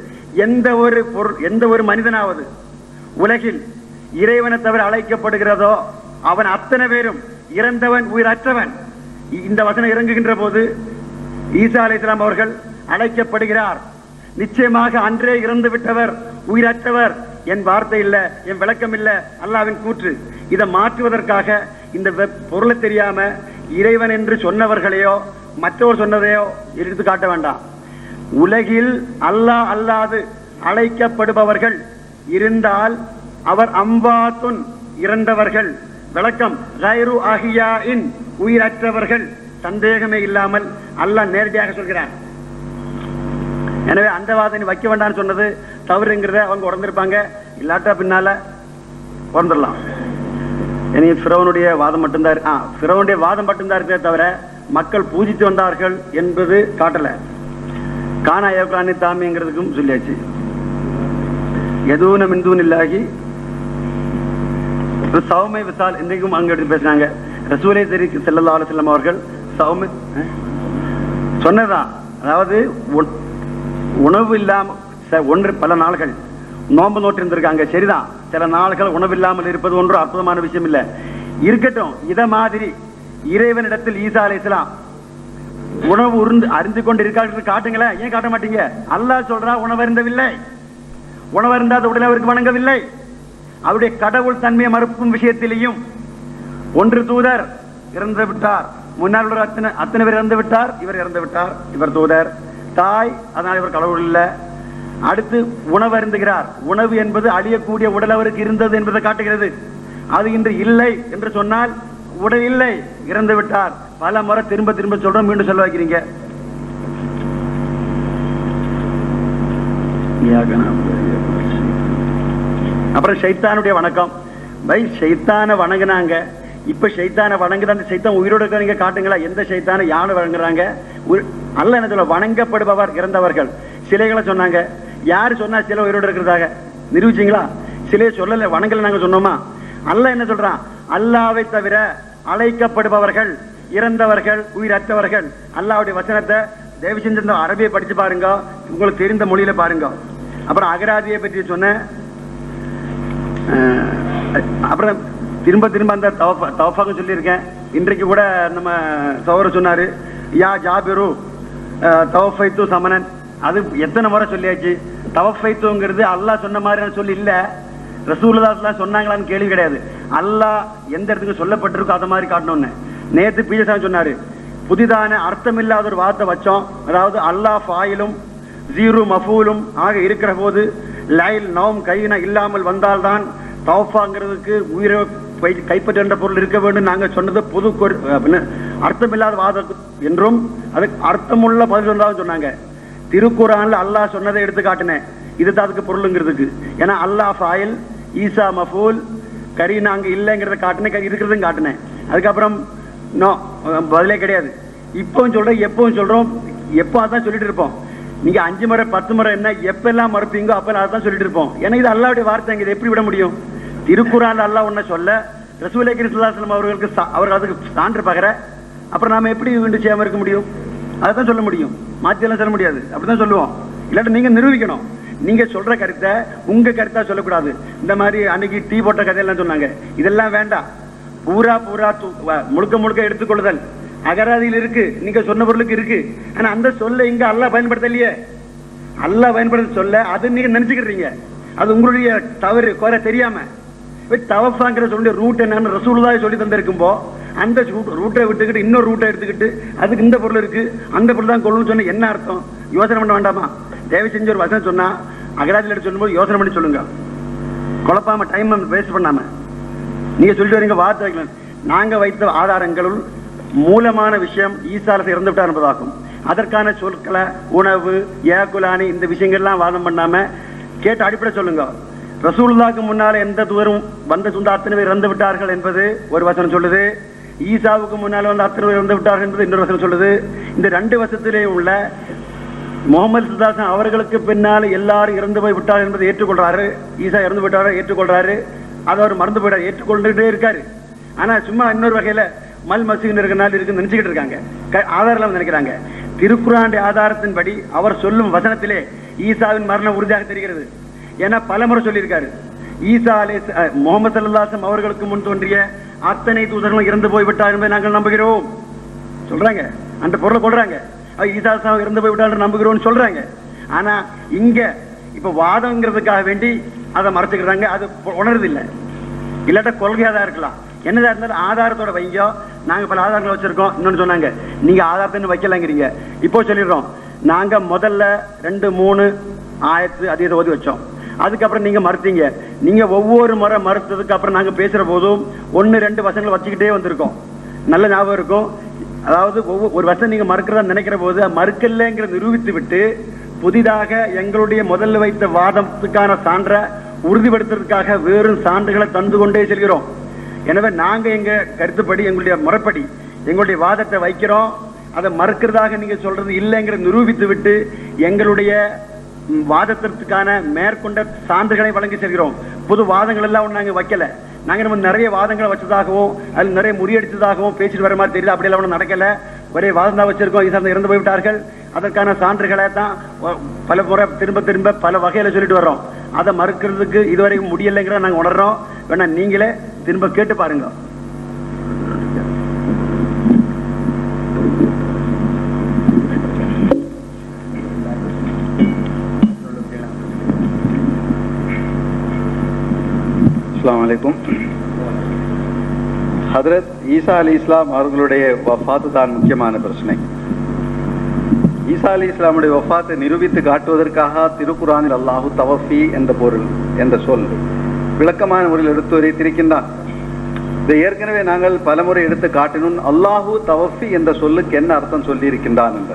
எந்த ஒரு மனிதனாவது உலகில் இறைவனை தவிர அழைக்கப்படுகிறதோ அவன் அத்தனை பேரும் இறந்தவன், உயிரற்றவன். இந்த வசனம் இறங்குகின்ற போது ஈசா அலைஹிஸ்ஸலாம் அவர்கள் அழைக்கப்படுகிறார். நிச்சயமாக அன்றே இறந்து விட்டவர், உயிரற்றவர். என் வார்த்தை இல்ல, என் விளக்கம் இல்ல, அல்லாஹ்வின் கூற்று. இதை மாற்றுவதற்காக இந்த பொருளை தெரியாம இறைவன் என்று சொன்னவர்களையோ மற்றவர் சொன்னதையோ எடுத்து காட்ட வேண்டாம். உலகில் அல்லாஹ் அல்லாது அழைக்கப்படுபவர்கள் இருந்தால் அவர் அம்பாத்துன் இறந்தவர்கள். விளக்கம், கைரு ஆகியாயின் உயிரற்றவர்கள். சந்தேகமே இல்லாமல் அல்லாஹ் நேரடியாக சொல்கிறான். எனவே அந்த வாதனை வைக்க வேண்டாம்னு சொன்னது தவறுங்கிறத அவங்க உணர்ந்திருப்பாங்க, இல்லாட்டா பின்னால உணர்ந்துடலாம். இனி ஃபிரௌனுடைய வாதம் மட்டும்தான் இருக்கே தவிர மக்கள் பூஜித்து வந்தார்கள் என்பது காட்டல. கானா ஏப்ரானி தாமிங்கிறதுக்கும் சொல்லியாச்சு. எதுவும் மின்தூன் இல்லாகி சௌமை விசால் இன்றைக்கும் அங்க எடுத்து பேசினாங்க. ரசூலை தெரிவிக்க ஸல்லல்லாஹு அலைஹி வஸல்லம் அவர்கள் சௌமை சொன்னதான். அதாவது உணவு இல்லாம ஒன்று பல நாள்கள் நோன்பு நோட்டு இருந்திருக்காங்க, சரிதான். சில நாள்கள் உணவு இல்லாமல் இருப்பது ஒன்று அற்புதமான விஷயம் இல்ல, இருக்கட்டும். இத மாதிரி இறைவனிடத்தில் ஈசா அலைஹிஸ்ஸலாம் உணவு அறிந்து கொண்டு இருக்கார்கள் காட்டுங்களேன். ஏன் காட்ட மாட்டீங்க? அல்லாஹ் சொல்றா உணவருந்தவில்லை, உணவருந்தாத உடனே அவருக்கு வணங்கவில்லை. அவருடைய கடவுள் தன்மையை மறுப்பும் விஷயத்திலேயும் ஒன்று தூதர் இறந்து விட்டார், முன்னால் உள்ள அத்தனை பேர் இறந்து விட்டார், இவர் இறந்து விட்டார், இவர் தூதர். தாய், அதனால் இவர் கடவுள் இல்லை. அடுத்து உணவு அருந்துகிறார். உணவு என்பது அழியக்கூடிய உடல் அவருக்கு இருந்தது என்பதை காட்டுகிறது. அது இன்று இல்லை என்று சொன்னால் உடல் இல்லை, இறந்து விட்டார். பல முறை திரும்ப திரும்ப சொல்றோம், மீண்டும் சொல்ல வைக்கிறீங்க. அப்புறம் ஷைத்தானுடைய வணக்கம். பை ஷைத்தான வணங்கினாங்க. இப்ப ஷைத்தான வணங்குற அந்த ஷைத்தான் உயிரோட நீங்க காட்டுங்களா? எந்த ஷைத்தான யானை வணங்குறாங்க? அல்ல என்ன சொல்ல, வணங்கப்படுபவர் இறந்தவர்கள். சிலைகளை சொன்னாங்க. யாரு சொன்னா சிலை உயிரோடு இருக்கிறதாக நிரூபிச்சீங்களா? சிலையை சொல்லல, வணங்கல நாங்க சொன்னோமா? அல்லாஹ் என்ன சொல்றான்? அல்லாஹ்வை தவிர அழைக்கப்படுபவர்கள் இறந்தவர்கள், உயிரற்றவர்கள். அல்லாஹ்வுடைய வசனத்தை தயவு செஞ்சு இந்த அரபியை படிச்சு பாருங்க, உங்களுக்கு தெரிந்த மொழியில பாருங்க. அப்புறம் அகராதியை பற்றி சொன்ன, அப்புறம் திரும்ப திரும்ப அந்த தவஃபாக சொல்லியிருக்கேன். இன்றைக்கு கூட நம்ம சௌர சொன்னாரு, யா ஜாபிரு தவஃபைத்து சமனன். அது எத்தனை முறை சொல்லியாச்சு. தவஃபைத்துங்கிறது அல்லாஹ் சொன்ன மாதிரி சொல்லி இல்ல, ரசூலுல்லாஹ் சொன்னாங்களான்னு கேள்வி கிடையாது. அல்லாஹ் எந்த இடத்துக்கு சொல்லப்பட்டிருக்கோ அதை மாதிரி காட்டணும்னு. நேற்று பிஜசாமி சொன்னாரு, புதிதான அர்த்தமில்லாத ஒரு வார்த்தை வச்சோம். அதாவது அல்லாஹ் ஃபாயிலும் ஜீரு மஃபூலும் ஆக இருக்கிற போது லைல் நௌம் கையின இல்லாமல் வந்தால்தான் தௌஃபாங்கிறதுக்கு உயிரை கைப்பற்ற பொருள் இருக்க வேண்டும். நாங்க சொன்னது பொது அர்த்தமில்லாத வாதம் என்றும் அதுக்கு அர்த்தமுள்ள பதில் சொன்னதாக சொன்னாங்க. திருக்குறான்ல அல்லாஹ் சொன்னதை எடுத்து காட்டினேன், இதுதான் அதுக்கு பொருளுங்கிறதுக்கு. ஏன்னா அல்லாஹ் ஃபாயில், ஈசா மஃபூல், கரீனா அங்க இல்லைங்கிறத காட்டினேன், இருக்கிறதும் காட்டினேன். அதுக்கப்புறம் நோ பதிலே கிடையாது. இப்பவும் சொல்றோம், எப்பவும் சொல்றோம், எப்போ அதான் சொல்லிட்டு இருப்போம். நீங்க 5 முறை 10 முறை என்ன எப்பெல்லாம் மறுப்பீங்கோ அப்ப அதான் சொல்லிட்டு இருப்போம். ஏன்னா இது அல்லாஹ்வுடைய வார்த்தைங்க, இதை எப்படி விட முடியும்? திருக்குறான்ல அல்லாஹ் ஒன்ன சொல்ல, ரசூல் ஸல்லல்லாஹு அலைஹி வஸல்லம் அவர்கள் அதுக்கு சான்று பகர, அப்புறம் நாம எப்படி வீண்டு செய்யாம இருக்க முடியும்? அதான் சொல்ல முடியும், மாற்றியெல்லாம் சொல்ல முடியாது. அப்படிதான் சொல்லுவோம். இல்லாட்டி நீங்க நிரூபிக்கணும். நீங்க சொல்ற கருத்தை உங்க கருத்தா சொல்லக்கூடாது. இந்த மாதிரி அன்னைக்கு டீ போட்ட கதையெல்லாம் சொன்னாங்க, இதெல்லாம் வேண்டாம். பூரா முழுக்க முழுக்க எடுத்துக்கொள்ளுதல் அகராதியில் இருக்கு, நீங்க சொன்ன பொருளுக்கு இருக்கு. ஆனா அந்த சொல்ல இங்க அல்லாஹ் பயன்படுத்தலையே. அல்லாஹ் பயன்படுத்த சொல்ல அது நீங்க நினைச்சுக்கிறீங்க. அது உங்களுடைய தவறு, குறை தெரியாம. தவஃபாங்கிற சொல்லிய ரூட் என்னன்னு ரசூலுல்லாஹ் சொல்லி தந்திருக்கும்போ அந்த ரூட்டை விட்டுக்கிட்டு இன்னொரு ரூட்டை எடுத்துக்கிட்டு அதுக்கு இந்த பொருள் இருக்கு, அந்த பொருள் தான் கொள்ளணும்னு சொன்ன என்ன அர்த்தம்? யோசனை பண்ண வேண்டாமா? தயவு செஞ்சு ஒரு வசனம் சொன்னா அகராதியில் எடுத்து சொல்லும்போது யோசனை பண்ணி சொல்லுங்க, குழப்பாம டைம் வேஸ்ட் பண்ணாம. நீங்க சொல்லிட்டு வரீங்க வார்த்தை வைக்கலாம். நாங்க வைத்த ஆதாரங்களுள் மூலமான விஷயம் ஈசால இறந்து விட்டார் என்பதாகும். அதற்கான சொற்களை உணவு ஏகுலானி இந்த விஷயங்கள்லாம் வாதம் பண்ணாம கேட்டு அடிப்படை சொல்லுங்க. ரசூலுல்லாஹ்க்கு முன்னால எந்த தூதரும் வந்த சொந்த அத்தனை பேர் இறந்து விட்டார்கள் என்பது ஒரு வசனம் சொல்லுது. ஈசாவுக்கு முன்னால வந்து அத்தனை பேர் இறந்து விட்டார்கள் என்பது இன்னொரு வசனம் சொல்லுது. இந்த 2 வசனத்திலே உள்ள முகமது ஸல்லல்லாஹு அவர்களுக்கு பின்னால எல்லாரும் இறந்து போய் விட்டார்கள் என்பதை ஏற்றுக்கொள்றாரு. ஈசா இறந்து விட்டாரு ஏற்றுக்கொள்றாரு, அதை அவர் மறந்து போயிடாரு, ஏற்றுக்கொண்டுட்டே இருக்காரு. ஆனா சும்மா இன்னொரு வகையில மல் மசீன் இருக்கனால இருக்குன்னு நினைச்சுக்கிட்டு இருக்காங்க, ஆதாரம் நினைக்கிறாங்க. திருக்குறான் ஆதாரத்தின்படி அவர் சொல்லும் வசனத்திலே ஈசாவின் மரணம் உறுதியாக தெரிகிறது. ஏன்னா பல முறை சொல்லியிருக்காரு. ஈசா முகமது ஸல்லல்லாஹு அலைஹி அவர்களுக்கு முன் தோன்றிய அத்தனை தூதர்களும் இறந்து போய்விட்டார் என்பதை நாங்கள் நம்புகிறோம் சொல்றாங்க. அந்த பொருளை கொள்றாங்க. ஈசா இறந்து போய்விட்டார் நம்புகிறோம் சொல்றாங்க. ஆனா இங்க இப்ப வாதங்கிறதுக்காக வேண்டி அதை மறைச்சுக்கிறாங்க. அது உணர்றது இல்லை. இல்லாட்ட கொள்கையாதான் இருக்கலாம், என்னதா இருந்தாலும் ஆதாரத்தோட வைங்க. நாங்க பல ஆதாரங்களை வச்சிருக்கோம். இன்னொன்னு சொன்னாங்க, நீங்க ஆதாரத்தை வைக்கலாங்கிறீங்க. இப்போ சொல்லிடுறோம், நாங்க முதல்ல 2-3 ஆயத்து அதிகத்தை ஓதி வச்சோம். அதுக்கப்புறம் நீங்க மறுத்தீங்க. நீங்க ஒவ்வொரு முறை மறுத்ததுக்கு அப்புறம் நாங்க பேசுற போதும் 1-2 வசனங்களை வச்சுக்கிட்டே வந்திருக்கோம். நல்ல ஞாபகம் இருக்கும். அதாவது ஒரு வசனம் நீங்க மறுக்கிறதா நினைக்கிற போது மறுக்கலைங்கிற நிரூபித்து விட்டு புதிதாக எங்களுடைய முதல்ல வைத்த வாதத்துக்கான சான்றை உறுதிப்படுத்துறதுக்காக வேறும் சான்றுகளை தந்து கொண்டே செல்கிறோம். எனவே நாங்க எங்க கருத்துப்படி எங்களுடைய முறைப்படி எங்களுடைய வாதத்தை வைக்கிறோம். அதை மறுக்கிறதாக நீங்க சொல்றது இல்லைங்கிற நிரூபித்து விட்டு எங்களுடைய வாதத்திற்கான மேற்கொண்ட சான்றுகளை வழங்கி செல்கிறோம். புது வாதங்கள் எல்லாம் நாங்க வைக்கல. நாங்க நம்ம நிறைய வாதங்களை வச்சதாகவும் அதில் நிறைய முறியடிச்சதாகவும் பேசிட்டு வர மாதிரி தெரியுது. அப்படியெல்லாம் ஒன்றும் நடக்கல. ஒரே வாதம் வச்சிருக்கோம், ஈசா இறந்து போய்விட்டார்கள், அதற்கான சான்றுகளை தான் பல முறை திரும்ப திரும்ப பல வகையில சொல்லிட்டு வர்றோம். அதை மறுக்கிறதுக்கு இதுவரைக்கும் முடியலைங்கிற நாங்க உணர்றோம். வேணா நீங்களே திரும்ப கேட்டு பாருங்க. அஸ்ஸலாமு அலைக்கும். ஹதரத் ஈசா அலி இஸ்லாம் அவர்களுடைய வஃபாத்து தான் முக்கியமான பிரச்சனை. ஈசா அலி இஸ்லாமுடைய வஃபாத்தை நிரூபித்து காட்டுவதற்காக திருக்குரானில் அல்லாஹு தவஃபி என்ற பொருள் என்ற சொல் விளக்கமான முறையில் எடுத்து வைத்திருக்கின்றான். இதை ஏற்கனவே நாங்கள் பலமுறை எடுத்து காட்டினோம். அல்லாஹு தவஃபி என்ற சொல்லுக்கு என்ன அர்த்தம் சொல்லி இருக்கின்றான் என்ற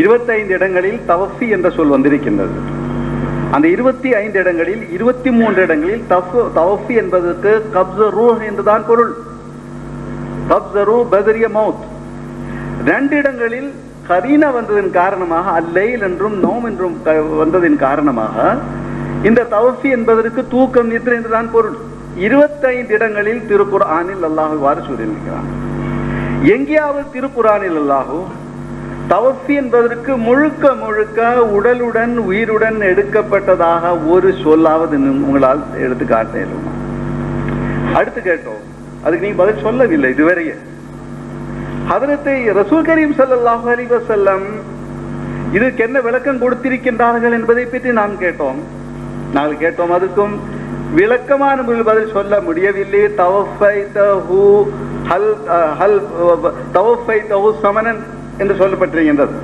25 இடங்களில் தவஃபி என்ற சொல் வந்திருக்கின்றது. அந்த 25 இடங்களில் 23 இடங்களில் தவஃபி என்பதற்கு கப்ஸ ரூஹ் என்றுதான் பொருள். கப்ஸ ரூஹ் பதரிய மௌத். 2 இடங்களில் கரீனா வந்ததின் காரணமாக அல்லைல் என்றும் நோம் என்றும் வந்ததின் காரணமாக இந்த தவஃபி என்பதற்கு தூக்கம் நித்ரை என்றுதான் பொருள். 25 இடங்களில் திருக்குர்ஆனில் அல்லாஹ் இவ்வாறு சொல்லியிருக்கிறான். எங்கேயாவது திருக்குர்ஆனில் அல்லாஹ் தவஃபி என்பதற்கு முழுக்க முழுக்க உடலுடன் உயிருடன் எடுக்கப்பட்டதாக ஒரு சொல்லாவது உங்களால் எடுத்து காட்ட இயலுமா? அடுத்து கேட்டோம், அதுக்கு நீங்க பதில் சொல்லவில்லை இதுவரையே. ஹதரத்தை ரசூல் கரீம் ஸல்லல்லாஹு அலைஹி வஸல்லம் இதுக்கு என்ன விளக்கம் கொடுத்திருக்கின்றார்கள் என்பதை பற்றி நாங்கள் கேட்டோம். அதுக்கும் விளக்கமான முறையில் பதில் சொல்ல முடியவில்லை. தவஃபைதஹு ஹல் தவஃபைதஹு ஸமனன் என்று சொல்லப்பட்டிருக்கின்றது.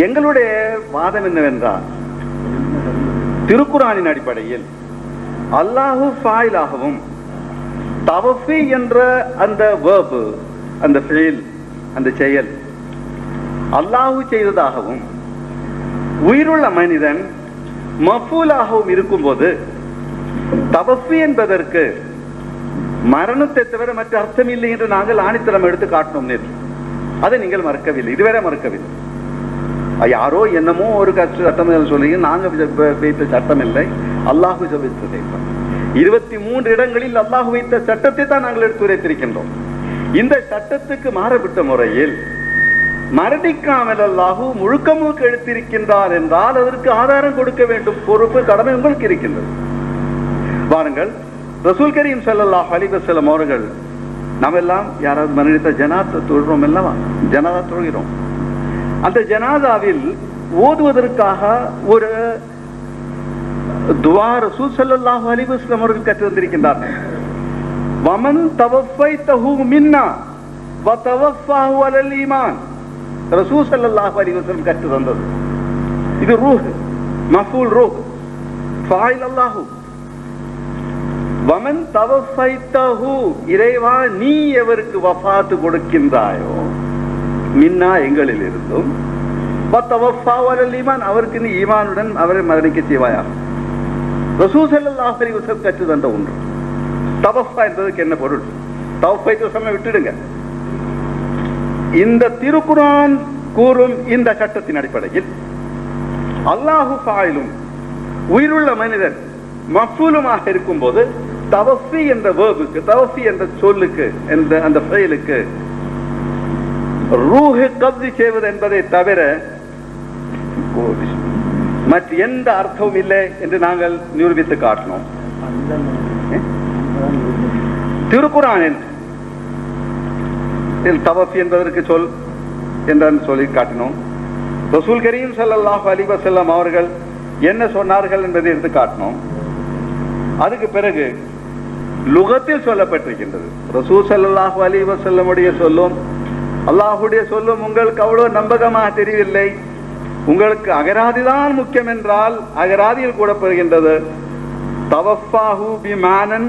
எங்களுடைய வாதம் என்னவென்றால், திருக்குர்ஆனின் அடிப்படையில் அல்லாஹு ஃபாயிலாகவும் தவஃபி என்ற அந்த வேர்ப், அந்த ஃபீல், அந்த செயல் அல்லாஹு செய்ததாகவும் உயிருள்ள மனிதன் மஃபூலாகவும் இருக்கும்போது தவஃபி என்பதற்கு மரணத்தை தவிர மற்ற அர்த்தம் இல்லை என்று நாங்கள் ஆணித்தரம் எடுத்து காட்டினோம் நேற்று. அதை நீங்கள் மறக்கவில்லை, இதுவரை மறக்கவில்லை. யாரோ என்னமோ ஒரு சட்டம் சொல்லி நாங்க வைத்த சட்டம் இல்லை, அல்லாஹு வைத்த சட்டம். 23 இடங்களில் அல்லாஹு வைத்த சட்டத்தை தான் நாங்கள் எடுத்து உரைத்திருக்கின்றோம். இந்த சட்டத்துக்கு மாறப்பட்ட முறையில் மரணிக்காமல் அல்லாஹு முழுக்க முழுக்க எடுத்திருக்கின்றார் என்றால் அதற்கு ஆதாரம் கொடுக்க வேண்டும், பொறுப்பு, கடமை உங்களுக்கு இருக்கின்றது. வாருங்கள், ரசூல் கரீம் ஸல்லல்லாஹு அலைஹி வஸல்லம் அவர்கள், நாம் எல்லாம் யாராவது மரணித்த ஜனாதா தொழுகிறோம் அல்லவா? ஜனாதா தொழுகிறோம். அந்த ஜனாதாவில் ஓதுவதற்காக ஒரு துஆ ரசூல் ஸல்லல்லாஹு அலைஹி வஸல்லம் அவர்கள் கற்று வந்திருக்கின்றார்கள். வமன் தவஃபைதஹு மின்னா வ தவஃபாஹு அலல் ஈமான். ரசூல் ஸல்லல்லாஹு அலைஹி வஸல்லம் கற்று தந்தது. இது ரூஹ், மஃபூல் ரூஹ், ஃபாயில் அல்லாஹு. வமன் தவஃபைதஹு, இறைவா நீ எவருக்கு வஃபாத் கொடுக்கின்றாயோ, மின்னா எங்களில் இருந்தும், வ தவஃபாஹு அலல் ஈமான் அவருக்கு நீ ஈமானுடன் அவரை மரணிக்க செய்வாயா. ரசூல் ஸல்லல்லாஹு அலைஹி வஸல்லம் கற்று தந்த ஒன்று. தவஃபா என்பதற்கு என்ன பொருள்? தவஃபைத்து சொன்ன விட்டுடுங்க. இந்த திருக்குர்ஆன் கூறும் இந்த சட்டத்தின் அடிப்படையில் அல்லாஹு ஃபாயிலும் உயிருள்ள மனிதன் மஃபூலுமாக இருக்கும் போது தவஃபி என்ற வேர்புக்கு, தவஃபி என்ற சொல்லுக்கு, அந்த ஃபெயலுக்கு ரூஹ் கப்தி செய்வது என்பதை தவிர மற்ற எந்த அர்த்தமும் இல்லை என்று நாங்கள் நிரூபித்து காட்டினோம். திருக்குர்ஆனில் தவஃபி என்பதற்கு சொல் என்று சொல்லி காட்டினோம். ரசூல் கரீம் ஸல்லல்லாஹு அலைஹி வஸல்லம் அவர்கள் என்ன சொன்னார்கள் என்பதை எடுத்து காட்டினோம். அதுக்கு பிறகு லுகத்தில் சொல்லப்பட்டிருக்கின்றது. ரசூல் ஸல்லல்லாஹு அலைஹி வஸல்லம் உடைய சொல்லும் அல்லாஹுடைய சொல்லும் உங்களுக்கு அவ்வளவு நம்பகமாக தெரியவில்லை. உங்களுக்கு அகராதிதான் முக்கியம் என்றால் அகராதியில் கூடப்படுகின்றது தவஃபாஹு பிமானன்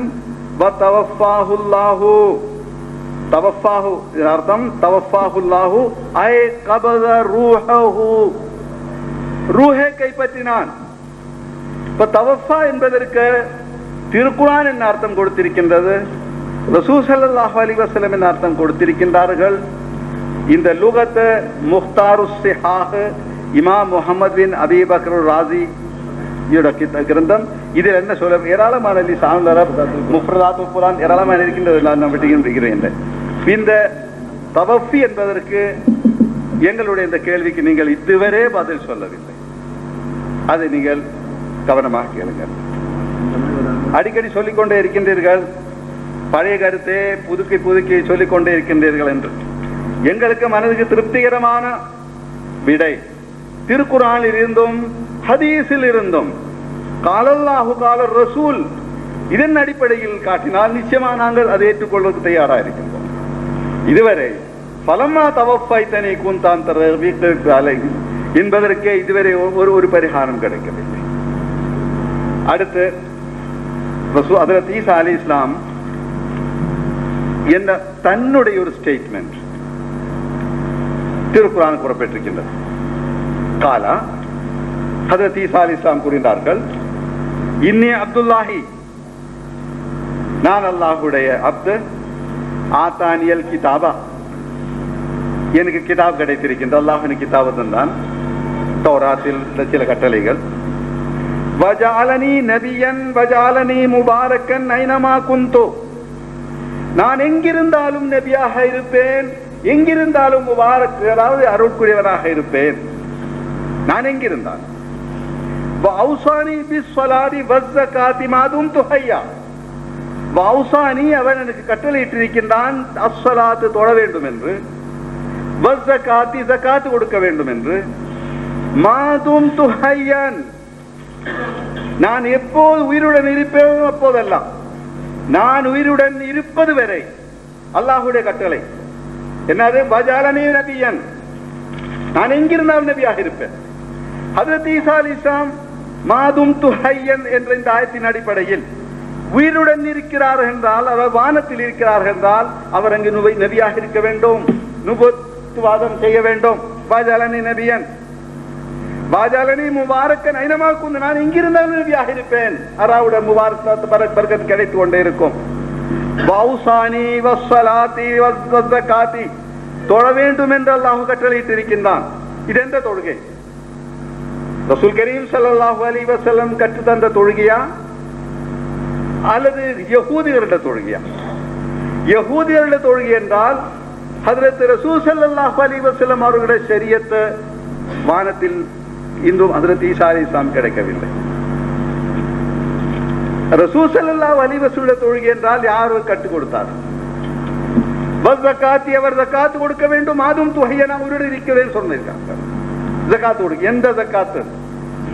வ தவஃபாஹுல்லாஹு. தவஃபாஹு அர்த்தம் தவஃபாஹுல்லாஹு ஐ கபத ரூஹஹு, ரூஹை கைப்பற்றினான். இப்ப தவஃபா என்பதற்கு திருக்குர்ஆன் என்ன அர்த்தம் கொடுத்திருக்கின்றது, ரசூல் ஸல்லல்லாஹு அலைஹி வஸல்லம் என்ன அர்த்தம் கொடுத்திருக்கின்றார்கள். இந்த லுகத் முக்தாருஸ் ஸிஹாஹ் இமாம் முஹம்மது பின் அபி பக்ர் ராஸி கிரந்தம். இதில் என்ன சொல்ல ஏராளமான முஃப்ரதாத்துல் குர்ஆன் ஏராளமான இருக்கின்றது. நான் விட்டுகிறேன். இந்த தவஃபி என்பதற்கு எங்களுடைய இந்த கேள்விக்கு நீங்கள் இதுவரை பதில் சொல்லவில்லை. அதை நீங்கள் கவனமாக கேளுங்கள். அடிக்கடி சொல்லிக்கொண்டே இருக்கின்றீர்கள், பழைய கருத்தே புதுக்கி புதுக்கி சொல்லிக்கொண்டே இருக்கின்றீர்கள் என்று. எங்களுக்கு மனதுக்கு திருப்திகரமான விடை திருக்குர்ஆனில் இருந்தும் ஹதீஸில் இருந்தும் காலல்லாஹு கால ரசூல் இதன் அடிப்படையில் காட்டினால் நிச்சயமா நாங்கள் அதை ஏற்றுக்கொள்வதற்கு தயாராக இருக்கின்றோம். இதுவரை பலமா தவஃபைதனி குன்தான் தரபீக அலைஹி என்பதற்கே இதுவரை ஒரு பரிகாரம் கிடைக்கவில்லை. அடுத்து ஹஜ்ரத் ஈசா அலைஹிஸ்ஸலாம் என்ற தன்னுடைய ஒரு ஸ்டேட்மெண்ட் திருக்குர்ஆன் கூறப்பட்டிருக்கின்றது. காலா ஹஜ்ரத் ஈசா அலைஹிஸ்ஸலாம் கூறினார்கள், இன்னி அப்துல்லாஹி, நான் அல்லாஹ்வுடைய அப்து, ஆத்தானியல் கிதாபா, எனக்கு கிதாப் கிடைத்திருக்கின்ற, அல்லாஹ் எனக்கு கிதாபு தந்தான், தௌராத்தில் சில கட்டளைகள். வஜஅலனி நபியன் வஜஅலனி முபாரக்கன் ஐனமா குந்து, நான் எங்கிருந்தாலும் நபியாக இருப்பேன், எங்கிருந்தாலும் முபாரக் அதாவது அருட்குரியவராக இருப்பேன், நான் எங்கிருந்தாலும். வஅௌசானி பிஸ்ஸலாதி வஸ்ஸகாத்தி மா தும்து ஹய்யா, வஅௌசானி அவன் எனக்கு கட்டளையிட்டிருக்கின்றான், அஸ்ஸலாத்து தொழ வேண்டும் என்று, வஸ்ஸகாத்தி ஸகாத் கொடுக்க வேண்டும் என்று, மா தும்து ஹய்யன் நான் எப்போது உயிருடன் இருப்பேனோ அப்போதெல்லாம், நான் உயிருடன் இருப்பது வரை. அல்லாஹ்வுடைய கட்டளை என்னது? வஜஅலனி நபியன், நான் எங்கிருந்தாலும் நபியாக இருப்பேன். ஹஜ்ரத் ஈசா அலைஹிஸ்ஸலாம் மா தும்து ஹய்யன் என்ற இந்த ஆயத்தின் அடிப்படையில் உயிருடன் இருக்கிறார்கள் என்றால், அவர் வானத்தில் இருக்கிறார்கள் என்றால், அவர் அங்கு நபியாக இருக்க வேண்டும், நுபுவத்துவாதம் செய்ய வேண்டும். வஜஅலனி நபியன் வஜஅலனி முபாரக்கன் ஐனமா குந்து, நான் எங்கிருந்தாலும் நபியாக இருப்பேன். அல்லாஹ்வுடைய முபாரக் பரக்கத் கிடைத்துக் கொண்டே இருக்கும். வௌசானி வஸ்ஸலாத்தி வஸ்ஸகாத்தி, தொழ வேண்டும் என்று அல்லாஹ் கட்டளையிட்டிருக்கின்றான். இது எந்த தொழுகை? ரசூல் கரீம் ஸல்லல்லாஹு அலைஹி வஸல்லம் கற்று தந்த தொழுகையா அல்லது யஹூதியர்களுடைய தொழுகையா? யஹூதியர்களுடைய தொழுகை என்றால் ஹஜ்ரத் ரசூல் ஸல்லல்லாஹு அலைஹி வஸல்லம் அவர்களுடைய ஷரியத் வானத்தில் இன்றும் ஹஜ்ரத் ஈசா அலைஹிஸ்ஸலாம் கிடைக்கவில்லை. ரசூல் ஸல்லல்லாஹு அலைஹி வஸல்லம் தொழுகை என்றால் யார் கற்றுக் கொடுத்தார்? வஸ்ஸகாத்தி, அவர் ஜகாத் கொடுக்க வேண்டும். அதுவும் துஹையனா உருடு இருக்கிறேன் சொன்னாங்க. ஜகாத் கொடுக்க, எந்த ஜகாத்?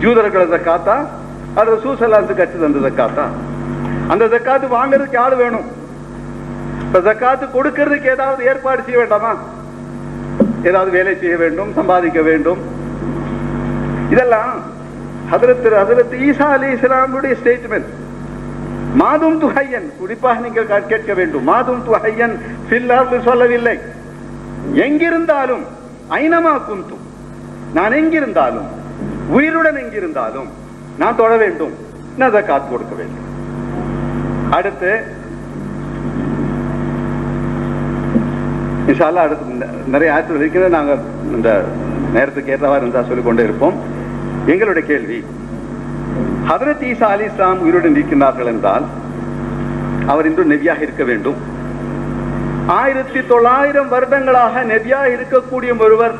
யூதர்கள ஜகாத்தா அது ரசூல் ஸல்லல்லாஹு கற்று தந்த ஜகாத்தா? அந்த ஜகாத் வாங்குறதுக்கு ஆள் வேணும். ஜகாத் கொடுக்கிறதுக்கு ஏதாவது ஏற்பாடு செய்ய வேண்டாமா? ஏதாவது வேலை செய்ய வேண்டும், சம்பாதிக்க வேண்டும். இதெல்லாம் ஹஜ்ரத் ஈசா அலைஹிஸ்ஸலாமுடைய ஸ்டேட்மெண்ட். மாதும் துஹையன், குறிப்பாக நீங்கள் கேட்க வேண்டும், மாதும் துஹையன் ஃபில் அர்தி சொல்லவில்லை. எங்கிருந்தாலும், ஐனமா குந்து, நான் எங்கிருந்தாலும், உயிருடன் எங்கிருந்தாலும் நான் தொழ வேண்டும், நான் ஜகாத் கொடுக்க வேண்டும். அடுத்து இன்ஷா அல்லாஹ் அடுத்து நிறைய ஆயத்துகள் இருக்கிறது. நாங்கள் இந்த நேரத்துக்கு ஏற்றவாறு இருந்தால் சொல்லிக்கொண்டே இருப்போம். எங்களுடைய கேள்வி, ஹஜ்ரத் ஈசா அலைஹிஸ்ஸலாம் உயிருடன் இருக்கின்றார்கள் என்றால் அவர் இன்று நபியாக இருக்க வேண்டும். 1900 வருடங்களாக நபியாக இருக்கக்கூடிய ஒருவர்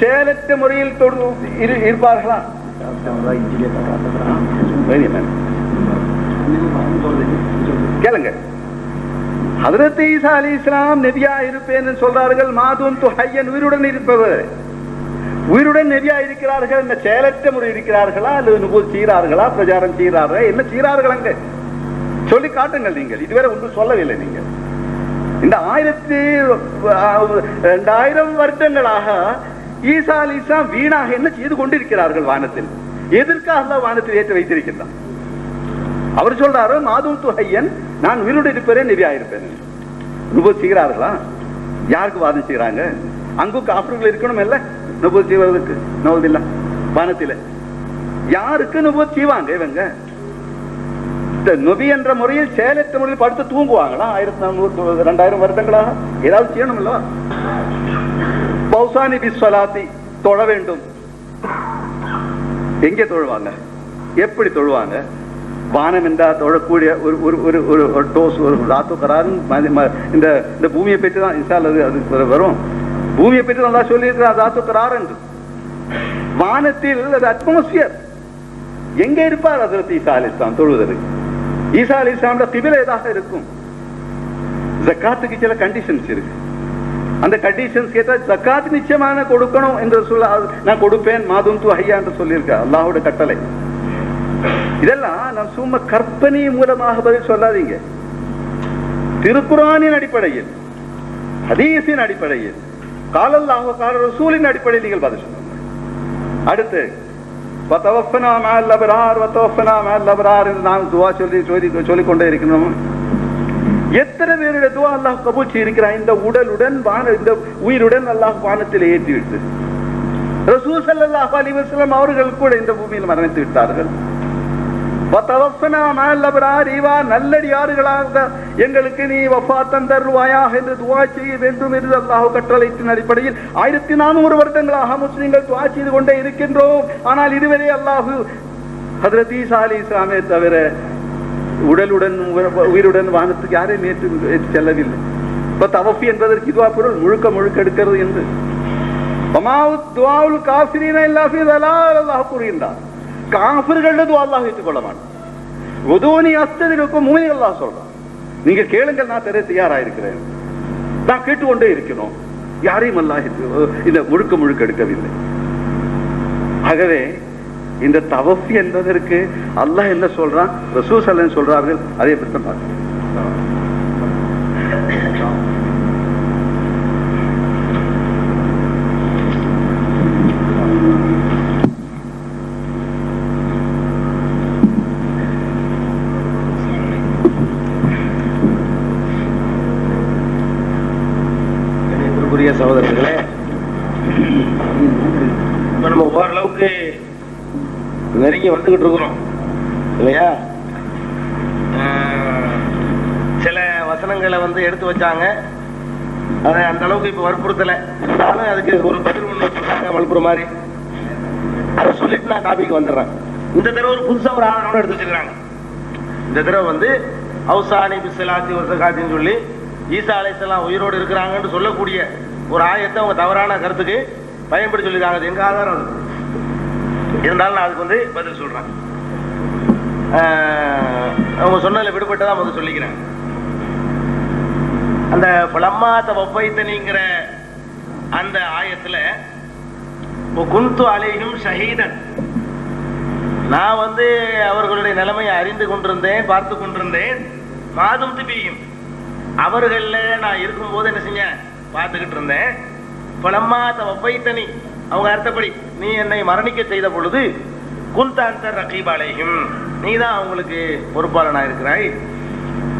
செயலற்ற முறையில் இருப்பார்களா? கேளுங்க. ஹஜ்ரத் ஈசா அலைஹிஸ்ஸலாம் நபியா இருப்பேன் சொல்றார்கள். மாதும் துஹையன், உயிருடன் இருப்பவர், உயிருடன் நபியா இருக்கிறார்கள். என்ன செயலற்ற முறை இருக்கிறார்களா அல்லது நுபுவத் செய்கிறார்களா, பிரச்சாரம் செய்கிறார்களா, என்ன செய்கிறார்கள்? அங்க சொல்லி காட்டுங்கள். நீங்கள் இதுவரை ஒன்றும் சொல்லவில்லை. நீங்கள் இந்த 2000 வருடங்களாக ஈசா அலைஹிஸ்ஸலாம் வீணாக என்ன செய்து கொண்டிருக்கிறார்கள் வானத்தில்? எதற்காக வானத்தில் ஏற்றி வைத்திருக்கின்றார்? அவர் சொல்றாரு மாதும் துஹையன், நான் உயிருடன் இருப்பேன், நபியா இருப்பேன். நுபுவத் செய்கிறார்களா? யாருக்கு வாதம் செய்யறாங்க? அங்கு காஃபிர்கள் இருக்கணும் இல்ல நுபுவத் செய்வதற்கு? நவுதுபில்லா. வானத்தில யாருக்கு நுபுவத் செய்வாங்க? இவங்க நபி என்ற முறையில் செயலற்ற முறையில் படுத்து தூங்குவாங்களா? 1400 2000 வருடங்களாக ஏதாவது செய்யணும் இல்லவா? பௌசானி பிஸ்ஸலாத்தி, தொழ வேண்டும். எங்கே தொழுவாங்க? எப்படி தொழுவாங்க? வானம் என்றா தொழக்கூடிய ஒரு டோஸ் ஒரு தாத்து கராரும் இந்த பூமியை பற்றி தான் இன்ஷால் அது வரும். பூமியை பற்றி நல்லா சொல்லியிருக்கிறார் தாத்து கரார் என்று. வானத்தில் அது அட்மாஸ்பியர். எங்க இருப்பார் ஹஜ்ரத் ஈசா அலைஹிஸ்ஸலாம் தொழுவதற்கு? ஈசா அலைஹிஸ்ஸலாமுடைய கிபிலா எதாக இருக்கும்? ஜக்காத்துக்கு சில கண்டிஷன்ஸ் இருக்கு. அந்த கண்டிஷன்ஸ் கேட்டா ஜக்காத் நிச்சயமான கொடுக்கணும் என்று சொல்ல, நான் கொடுப்பேன் மாதும் து ஹய்யா என்று சொல்லியிருக்க அல்லாஹ்வுடைய கட்டளை. இதெல்லாம் நான் சும்மா கற்பனை மூலமாக பதில் சொல்லாதீங்க. திருக்குர்ஆனின் அடிப்படையில், ஹதீஸின் அடிப்படையில், கால அல்லாஹ் கால ரசூலின் அடிப்படையில் நீங்கள் பதில் சொல்லுங்க. அடுத்து வதவஃபனா மஅல் அப்ரார் வதவஃபனா மஅல் அப்ரார் என்று நாம் துஆ சொல்லிக் கொண்டே இருக்கணும். எத்தனை பேருடைய துஆ அல்லாஹ் கபூல் செய்திருக்கிறான். இந்த உடலுடன் இந்த உயிருடன் அல்லாஹ் வானத்தில் ஏற்றி விட்டு ரசூல் ஸல்லல்லாஹு அலைஹி வஸல்லம் அவர்கள் கூட இந்த பூமியில் மரணித்து விட்டார்கள். வதவஃபனா மஅல் அப்ரார், இவா நல்லடியார்களாக எங்களுக்கு நீ வஃபாத்தன் தருவாயாக என்று துஆ செய்ய வேண்டும் என்று அல்லாஹ் கட்டளையிட்டின் அடிப்படையில் 1400 வருடங்களாக முஸ்லிம்கள் துஆ செய்து கொண்டே இருக்கின்றோம். ஆனால் இதுவரை அல்லாஹ் ஹஜ்ரத் ஈசா அலைஹிஸ்ஸலாமை தவிர உடலுடன் உயிருடன் வானத்துக்கு யாரையும் ஏற்று செல்லவில்லை. இப்ப தவஃபி என்பதற்கு இதுவா பொருள் முழுக்க எடுக்கிறது என்று அல்லாஹ் கூறுகின்றார். காஃபிர்களோட துஆ அல்லாஹ் ஏற்றுக்கொள்ள மாட்டான். உதூனி அஸ்ததிக்கும் மூமின்கள் அல்லாஹ் சொல்றான். நீங்க கேளுங்கள், நான் தர தயாரா இருக்கிறேன். நான் கேட்டுக்கொண்டே இருக்கிறோம். யாரையும் அல்லாஹ் இந்த முழுக்க எடுக்கவில்லை. ஆகவே இந்த தவஃபி என்பதற்கு அல்லாஹ் என்ன சொல்றான், ரசூல் ஸல்லல்லாஹு அலைஹி வஸல்லம் சொல்றார்கள். அதே பற்றி பார்க்கலாம். சகோதரர்களே, இப்ப நம்ம ஓரளவுக்கு நெருங்கி வந்துகிட்டு இருக்கிறோம் இல்லையா? சில வசனங்களை எடுத்து வச்சாங்க. அதை அந்த அளவுக்கு இப்ப வற்புறுத்தலை. இருந்தாலும் அதுக்கு ஒரு பதில் ஒண்ணு சொல்றாங்க வலுப்புற மாதிரி. அதை சொல்லிட்டு நான் டாபிக் வந்துடுறேன். இந்த தடவை ஒரு புதுசா ஒரு ஆதாரம் எடுத்து வச்சிருக்காங்க. இந்த தடவை அவுசானி பிஸ்ஸலாத்தி ஒரு ஜகாத்தின்னு சொல்லி ஈசா அலைஹிஸ்ஸலாம் உயிரோடு இருக்கிறாங்கன்னு சொல்லக்கூடிய ஒரு ஆயத்தை அவங்க தவறான கருத்துக்கு பயன்படுத்தி சொல்லியிருக்காங்க. அது எங்க ஆதாரம்? இருந்தாலும் நான் அதுக்கு பதில் சொல்றேன். அவங்க சொன்னதுல விடுபட்டதான் முதல் சொல்லிக்கிறேன். அந்த பலம்மாத்த வஃபைத்தனிங்கிற அந்த ஆயத்துல குந்து அலைஹிம் ஷஹீதன், நான் அவர்களுடைய நிலைமையை அறிந்து கொண்டிருந்தேன், பார்த்து கொண்டிருந்தேன். மாதும் திபியும், அவர்கள நான் இருக்கும்போது என்ன செஞ்ச பார்த்துக்கிட்டு இருந்தேன். பலம்மாத்த வஃபைத்தனி, அவங்க அர்த்தப்படி நீ என்னை மரணிக்க செய்த பொழுது குந்தாந்த ரகீப் அலைஹிம், நீ தான் அவங்களுக்கு பொறுப்பாளனா இருக்கிறாய்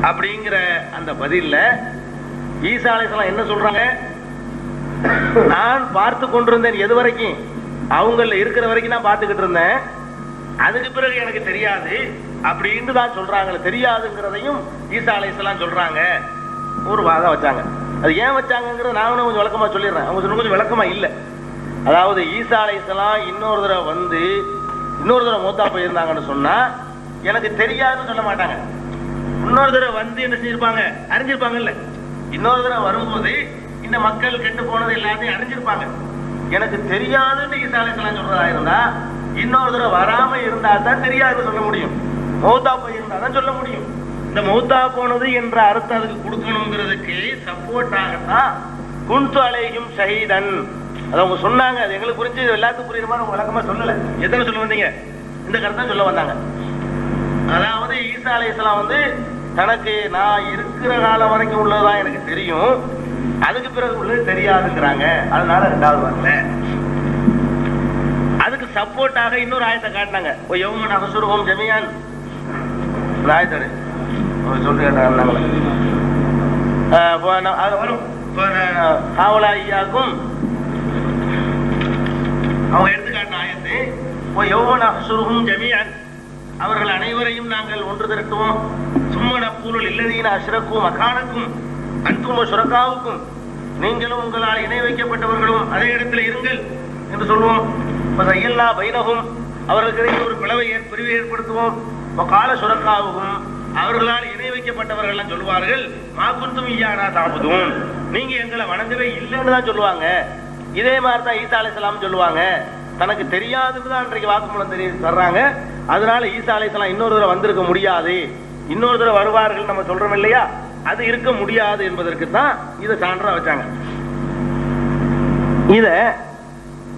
அப்படிங்கிற அந்த பதில்ல ஈசா அலைஹிஸ்ஸலாம் என்ன சொல்றாங்க? நான் பார்த்து கொண்டிருந்தேன். எது வரைக்கும்? அவங்கள இருக்கிற வரைக்கும் நான் பார்த்துக்கிட்டு இருந்தேன். அதுக்கு பிறகு எனக்கு தெரியாது அப்படின்னு தான் சொல்றாங்க. தெரியாதுங்கிறதையும் ஈசா அலைஹிஸ்ஸலாம் சொல்றாங்க. ஒரு வாதம் வச்சாங்க. அது ஏன் வச்சாங்கிறத நானும் கொஞ்சம் விளக்கமா சொல்லிடுறேன். அவங்க சொன்ன கொஞ்சம் விளக்கமா இல்லை. அதாவது ஈசா அலைஹிஸ்ஸலாம் இன்னொரு தடவை மூத்தா போயிருந்தாங்கன்னு சொன்னா எனக்கு தெரியாதுன்னு சொல்ல மாட்டாங்க. இன்னொரு தடவை என்ன செஞ்சிருப்பாங்க? அறிஞ்சிருப்பாங்கல்ல. இன்னொரு தடவை வரும்போது இந்த மக்கள் கெட்டு போனது எல்லாத்தையும் அறிஞ்சிருப்பாங்க. எனக்கு தெரியாதுன்னு ஈசா அலைஹிஸ்ஸலாம் சொல்றதா இருந்தா, இன்னொரு தடவை வராம இருந்தா தான் தெரியாதுன்னு சொல்ல முடியும். மௌத்தா போயிருந்தா தான் சொல்ல முடியும். இந்த மௌத்தா போனது என்ற அர்த்தம் அதுக்கு கொடுக்கணுங்கிறதுக்கு சப்போர்ட்டாகத்தான் குந்து அலைஹிம் ஷஹீதன் அது அவங்க சொன்னாங்க. அது எங்களுக்கு புரிஞ்சு எல்லாத்துக்கும் புரியுற மாதிரி அவங்க விளக்கமா சொல்லல. எத்தனை சொல்ல வந்தீங்க? இந்த கருத்தை சொல்ல வந்தாங்க. அதாவது ஈசா அலைஹிஸ்ஸலாம் தனக்கு நான் இருக்கிற காலம் வரைக்கும் உள்ளதுதான் எனக்கு தெரியும், அதுக்கு பிறகு உள்ளது தெரியாதுங்கிறாங்க. அதனால 2வது வரல. அதுக்கு சப்போர்ட்டாக இன்னொரு ஆயத்தை காட்டினாங்க. யௌம நஹ்ஷுருஹும் ஜமீஅன், ஆயத்தோட அவங்க எடுத்துக்காட்டின ஆயத்து யௌம நஹ்ஷுருஹும் ஜமீஅன், அவர்கள் அனைவரையும் நாங்கள் ஒன்று திரட்டுவோம். சும்ம நக்கூலு லில்லதீன அஷ்ரகு மகானக்கும் அன்தும் ஷுரகாவுக்கும், நீங்களும் உங்களால் இணை வைக்கப்பட்டவர்களும் அதே இடத்துல இருங்கள் என்று சொல்லுவோம். எல்லா பைனகும், அவர்களுக்கு ஒரு பிரிவை ஏற்படுத்துவோம். கால சுரக்காவும் அவர்களால் இணை வைக்கப்பட்டவர்கள் சொல்லுவார்கள் மா குந்தும் ஈயானா தாபுதூன், நீங்க எங்களை வணங்கவே இல்லைன்னு தான் சொல்லுவாங்க. இதே மாதிரி தான் ஈசா அலைஹிஸ்ஸலாம் சொல்லுவாங்க. தனக்கு தெரியாதுன்னு தான் அன்றைக்கு வாக்குமூலம் தர்றாங்க. அதனால ஈசா அலைஹிஸ்ஸலாம் இன்னொரு தடவை வந்திருக்க முடியாது, இன்னொரு தடவை வருவார்கள் நம்ம சொல்றோம் இல்லையா, அது இருக்க முடியாது என்பதற்கு தான் இதை சான்றா வச்சாங்க. இத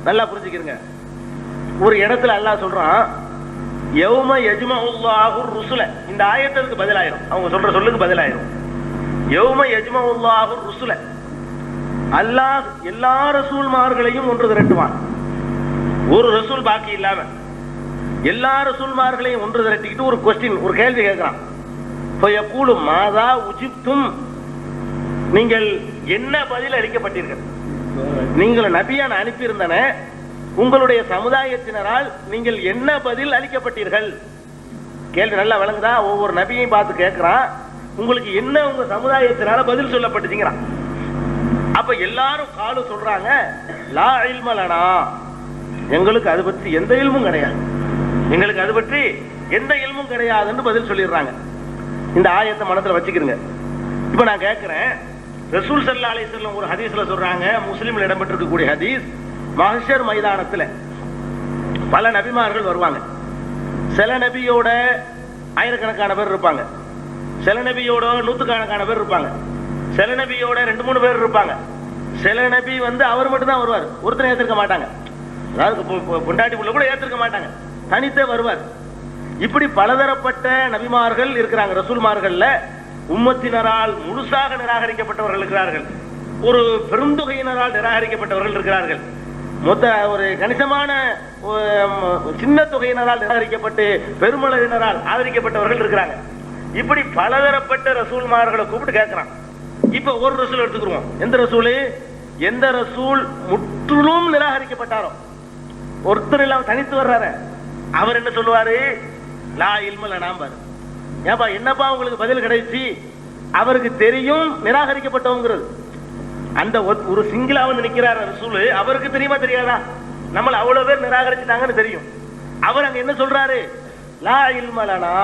நல்லா புரிஞ்சுக்கிறங்க. ஒரு இடத்துல அல்லாஹ் சொல்றான் யௌம யஜ்மஉல்லாஹு ருசுல, இந்த ஆயத்துக்கு பதிலாயிரும், அவங்க சொல்ற சொல்லுக்கு பதிலாயிரும். யௌம யஜ்மஉல்லாஹு ருசுல, அல்லாஹ் எல்லா ரசூல்மார்களையும் ஒன்று திரட்டுவான். ஒரு ரசூல் பாக்கி இல்லாம எல்லா ரசூல்மார்களையும் ஒன்று திரட்டிக்கிட்டு ஒரு கொஸ்டின், ஒரு கேள்வி கேட்கிறான். ஃபயகூலு மாதா உஜிப்தும், நீங்கள் என்ன பதில் அளிக்கப்பட்டீர்கள்? நீங்கள் நபியான அனுப்பியிருந்தன, உங்களுடைய சமுதாயத்தினரால் நீங்கள் என்ன பதில் அளிக்கப்பட்டீர்கள்? கேள்வி நல்லா விளங்குதா? ஒவ்வொரு நபியையும் பார்த்து கேட்கிறான், உங்களுக்கு என்ன உங்க சமுதாயத்தினால பதில் சொல்லப்பட்டுச்சுங்கிறான். அப்ப எல்லாரும் காலு சொல்றாங்க லா இல்ம லனா, எங்களுக்கு அது பற்றி எந்த இல்மும் கிடையாது, எங்களுக்கு அது பற்றி எந்த இல்மும் கிடையாதுன்னு பதில் சொல்லிடுறாங்க. இந்த ஆயத்தை மனத்துல வச்சுக்கிறங்க. இப்ப நான் கேட்கிறேன், ரசூல் ஸல்லல்லாஹு அலைஹி வஸல்லம் ஒரு ஹதீஸ்ல சொல்றாங்க, முஸ்லிம்ல இடம்பெற்றிருக்கக்கூடிய ஹதீஸ், மஹ்ஷர் மைதானத்துல பல நபிமார்கள் வருவாங்க. சில நபியோட ஆயிரக்கணக்கான பேர் இருப்பாங்க, சில நபியோட நூற்றுக்கணக்கான பேர் இருப்பாங்க, சில நபியோட 2-3 பேர் இருப்பாங்க. சில நபி அவர் மட்டும் தான் வருவார், ஒருத்தரை ஏத்திருக்க மாட்டாங்க, அதாவது பொண்டாட்டி புள்ள கூட ஏத்திருக்க மாட்டாங்க, தனித்தே வருவார். இப்படி பலதரப்பட்ட நபிமார்கள் இருக்கிறாங்க. ரசூல்மார்கள்ல உம்மத்தினரால் முழுசாக நிராகரிக்கப்பட்டவர்கள் இருக்கிறார்கள், ஒரு பெருந்தொகையினரால் நிராகரிக்கப்பட்டவர்கள் இருக்கிறார்கள், மொத்த ஒரு கணிசமான சின்ன தொகையினரால் நிராகரிக்கப்பட்டு பெருமளவினரால் ஆதரிக்கப்பட்டவர்கள் இருக்கிறாங்க. இப்படி பலதரப்பட்ட ரசூல்மார்களை கூப்பிட்டு கேட்கிறான். இப்ப ஒரு ரசூல் எடுத்துக்கிறோம். எந்த ரசூல்? எந்த ரசூல் முற்றிலும் நிராகரிக்கப்பட்டாரோ, ஒருத்தர் இல்லாம தனித்து வர்றாரு, அவர் என்ன சொல்லுவாரு? லா இல்ம லனா பாரு. ஏப்பா என்னப்பா உங்களுக்கு பதில் கிடைச்சி? அவருக்கு தெரியும் நிராகரிக்கப்பட்டவங்கிறது. அந்த ஒரு சிங்கிளா நினைக்கிறார் ரசூல், அவருக்கு தெரியுமா தெரியாதா? நம்மள அவ்வளவு பேர் நிராகரிச்சுட்டாங்கன்னு தெரியும். அவர் அங்க என்ன சொல்றாரு? லா இல்ம லனா,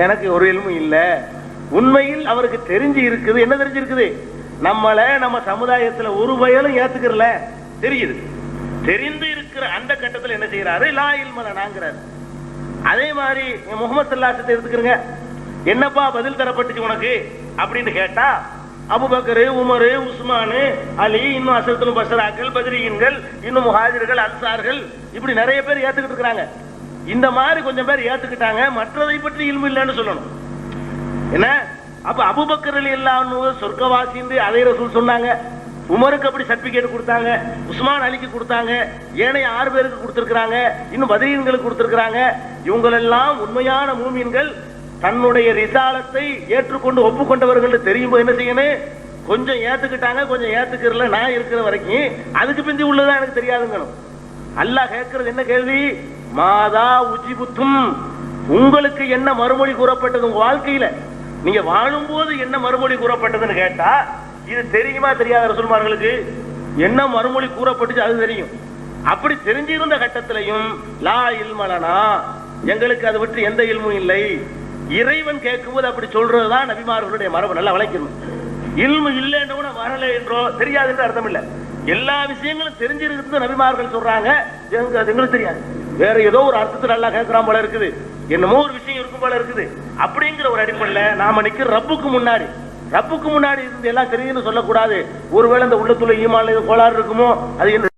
எனக்கு ஒரு இல்மும் இல்ல. உண்மையில் அவருக்கு தெரிஞ்சு இருக்குது. என்ன தெரிஞ்சிருக்குது? நம்மள நம்ம சமுதாயத்துல ஒரு வயலும் ஏத்துக்கிறல தெரியுது. தெரிந்து இருக்கிற அந்த கட்டத்தில் என்ன செய்யறாரு? லா இல்ம லனாங்கிறாரு. அதே மாதிரி முஹம்மது ஸல்லல்லாஹு அலைஹி வஸல்லம் எடுத்துக்கிறங்க. என்னப்பா பதில் தரப்பட்டுச்சு உனக்கு அப்படின்னு கேட்டா, அபூபக்கர், உமர், உஸ்மான், அலி, இன்னும் அஸரத்துல் பஸராக்கள், பத்ரீன்கள், இன்னும் முஹாஜிர்கள், அன்சார்கள், இப்படி நிறைய பேர் ஏத்துக்கிட்டு இருக்காங்க. இந்த மாதிரி கொஞ்சம் பேர் ஏத்துக்கிட்டாங்க, மற்றதை பற்றி இல்மு இல்லைன்னு சொல்லணும். என்ன? அப்ப அபூபக்கர் ரலியல்லாஹு சொர்க்கவாசின்னு அதே ரசூல் சொன்னாங்க. உமருக்கு அப்படி சர்டிபிகேட் கொடுத்தாங்க, உஸ்மான் அலிக்கு கொடுத்தாங்க, ஏனைய 6 பேருக்கு கொடுத்திருக்காங்க, இன்னும் பத்ரீன்களுக்கு கொடுத்திருக்காங்க. இவங்களெல்லாம் உண்மையான மூமின்கள், தன்னுடைய ரிசாலத்தை ஏற்றுக்கொண்டு ஒப்புக்கொண்டவர்கள் தெரியும். என்ன செய்யணும்? கொஞ்சம் ஏத்துக்கிட்டாங்க, கொஞ்சம் ஏத்துக்கிறல, நான் இருக்கிற வரைக்கும் அதுக்கு பிந்தி உள்ளதா எனக்கு தெரியாதுங்கணும். அல்லாஹ் கேட்கிறது என்ன கேள்வி? மாதா உஜிபுத்தும், உங்களுக்கு என்ன மறுமொழி கூறப்பட்டது? உங்க வாழ்க்கையில நீங்க வாழும் போது என்ன மறுமொழி கூறப்பட்டதுன்னு கேட்டா, இது தெரியுமா தெரியாத ரசூல்மார்களுக்கு? என்ன மறுமொழி கூறப்பட்டுச்சு அது தெரியும். அப்படி தெரிஞ்சிருந்த கட்டத்திலையும் லா இல்ம லனா, எங்களுக்கு அது பற்றி எந்த இல்மும் இல்லை. இறைவன் கேட்கும்போது அப்படி சொல்றதுதான் நபிமார்களுடைய மரபு. நல்லா வளைக்கணும். இல்மு இல்லைன்றவன வரல என்றோ தெரியாது என்று அர்த்தம் இல்லை. எல்லா விஷயங்களும் தெரிஞ்சிருக்கு நபிமார்கள் சொல்றாங்க, எங்களுக்கு தெரியாது. வேற ஏதோ ஒரு அர்த்தத்தில் நல்லா கேட்கிறான் போல இருக்குது, என்னமோ ஒரு விஷயம் இருக்கும் போல இருக்குது. அப்படிங்கிற ஒரு அடிப்படையில் நாம நிக்கிற ரப்புக்கு முன்னாடி இருந்து எல்லாம் தெரியுதுன்னு சொல்லக்கூடாது. ஒருவேளை இந்த உள்ளத்துல ஈமான்ல கோளாறு இருக்குமோ அது என்ன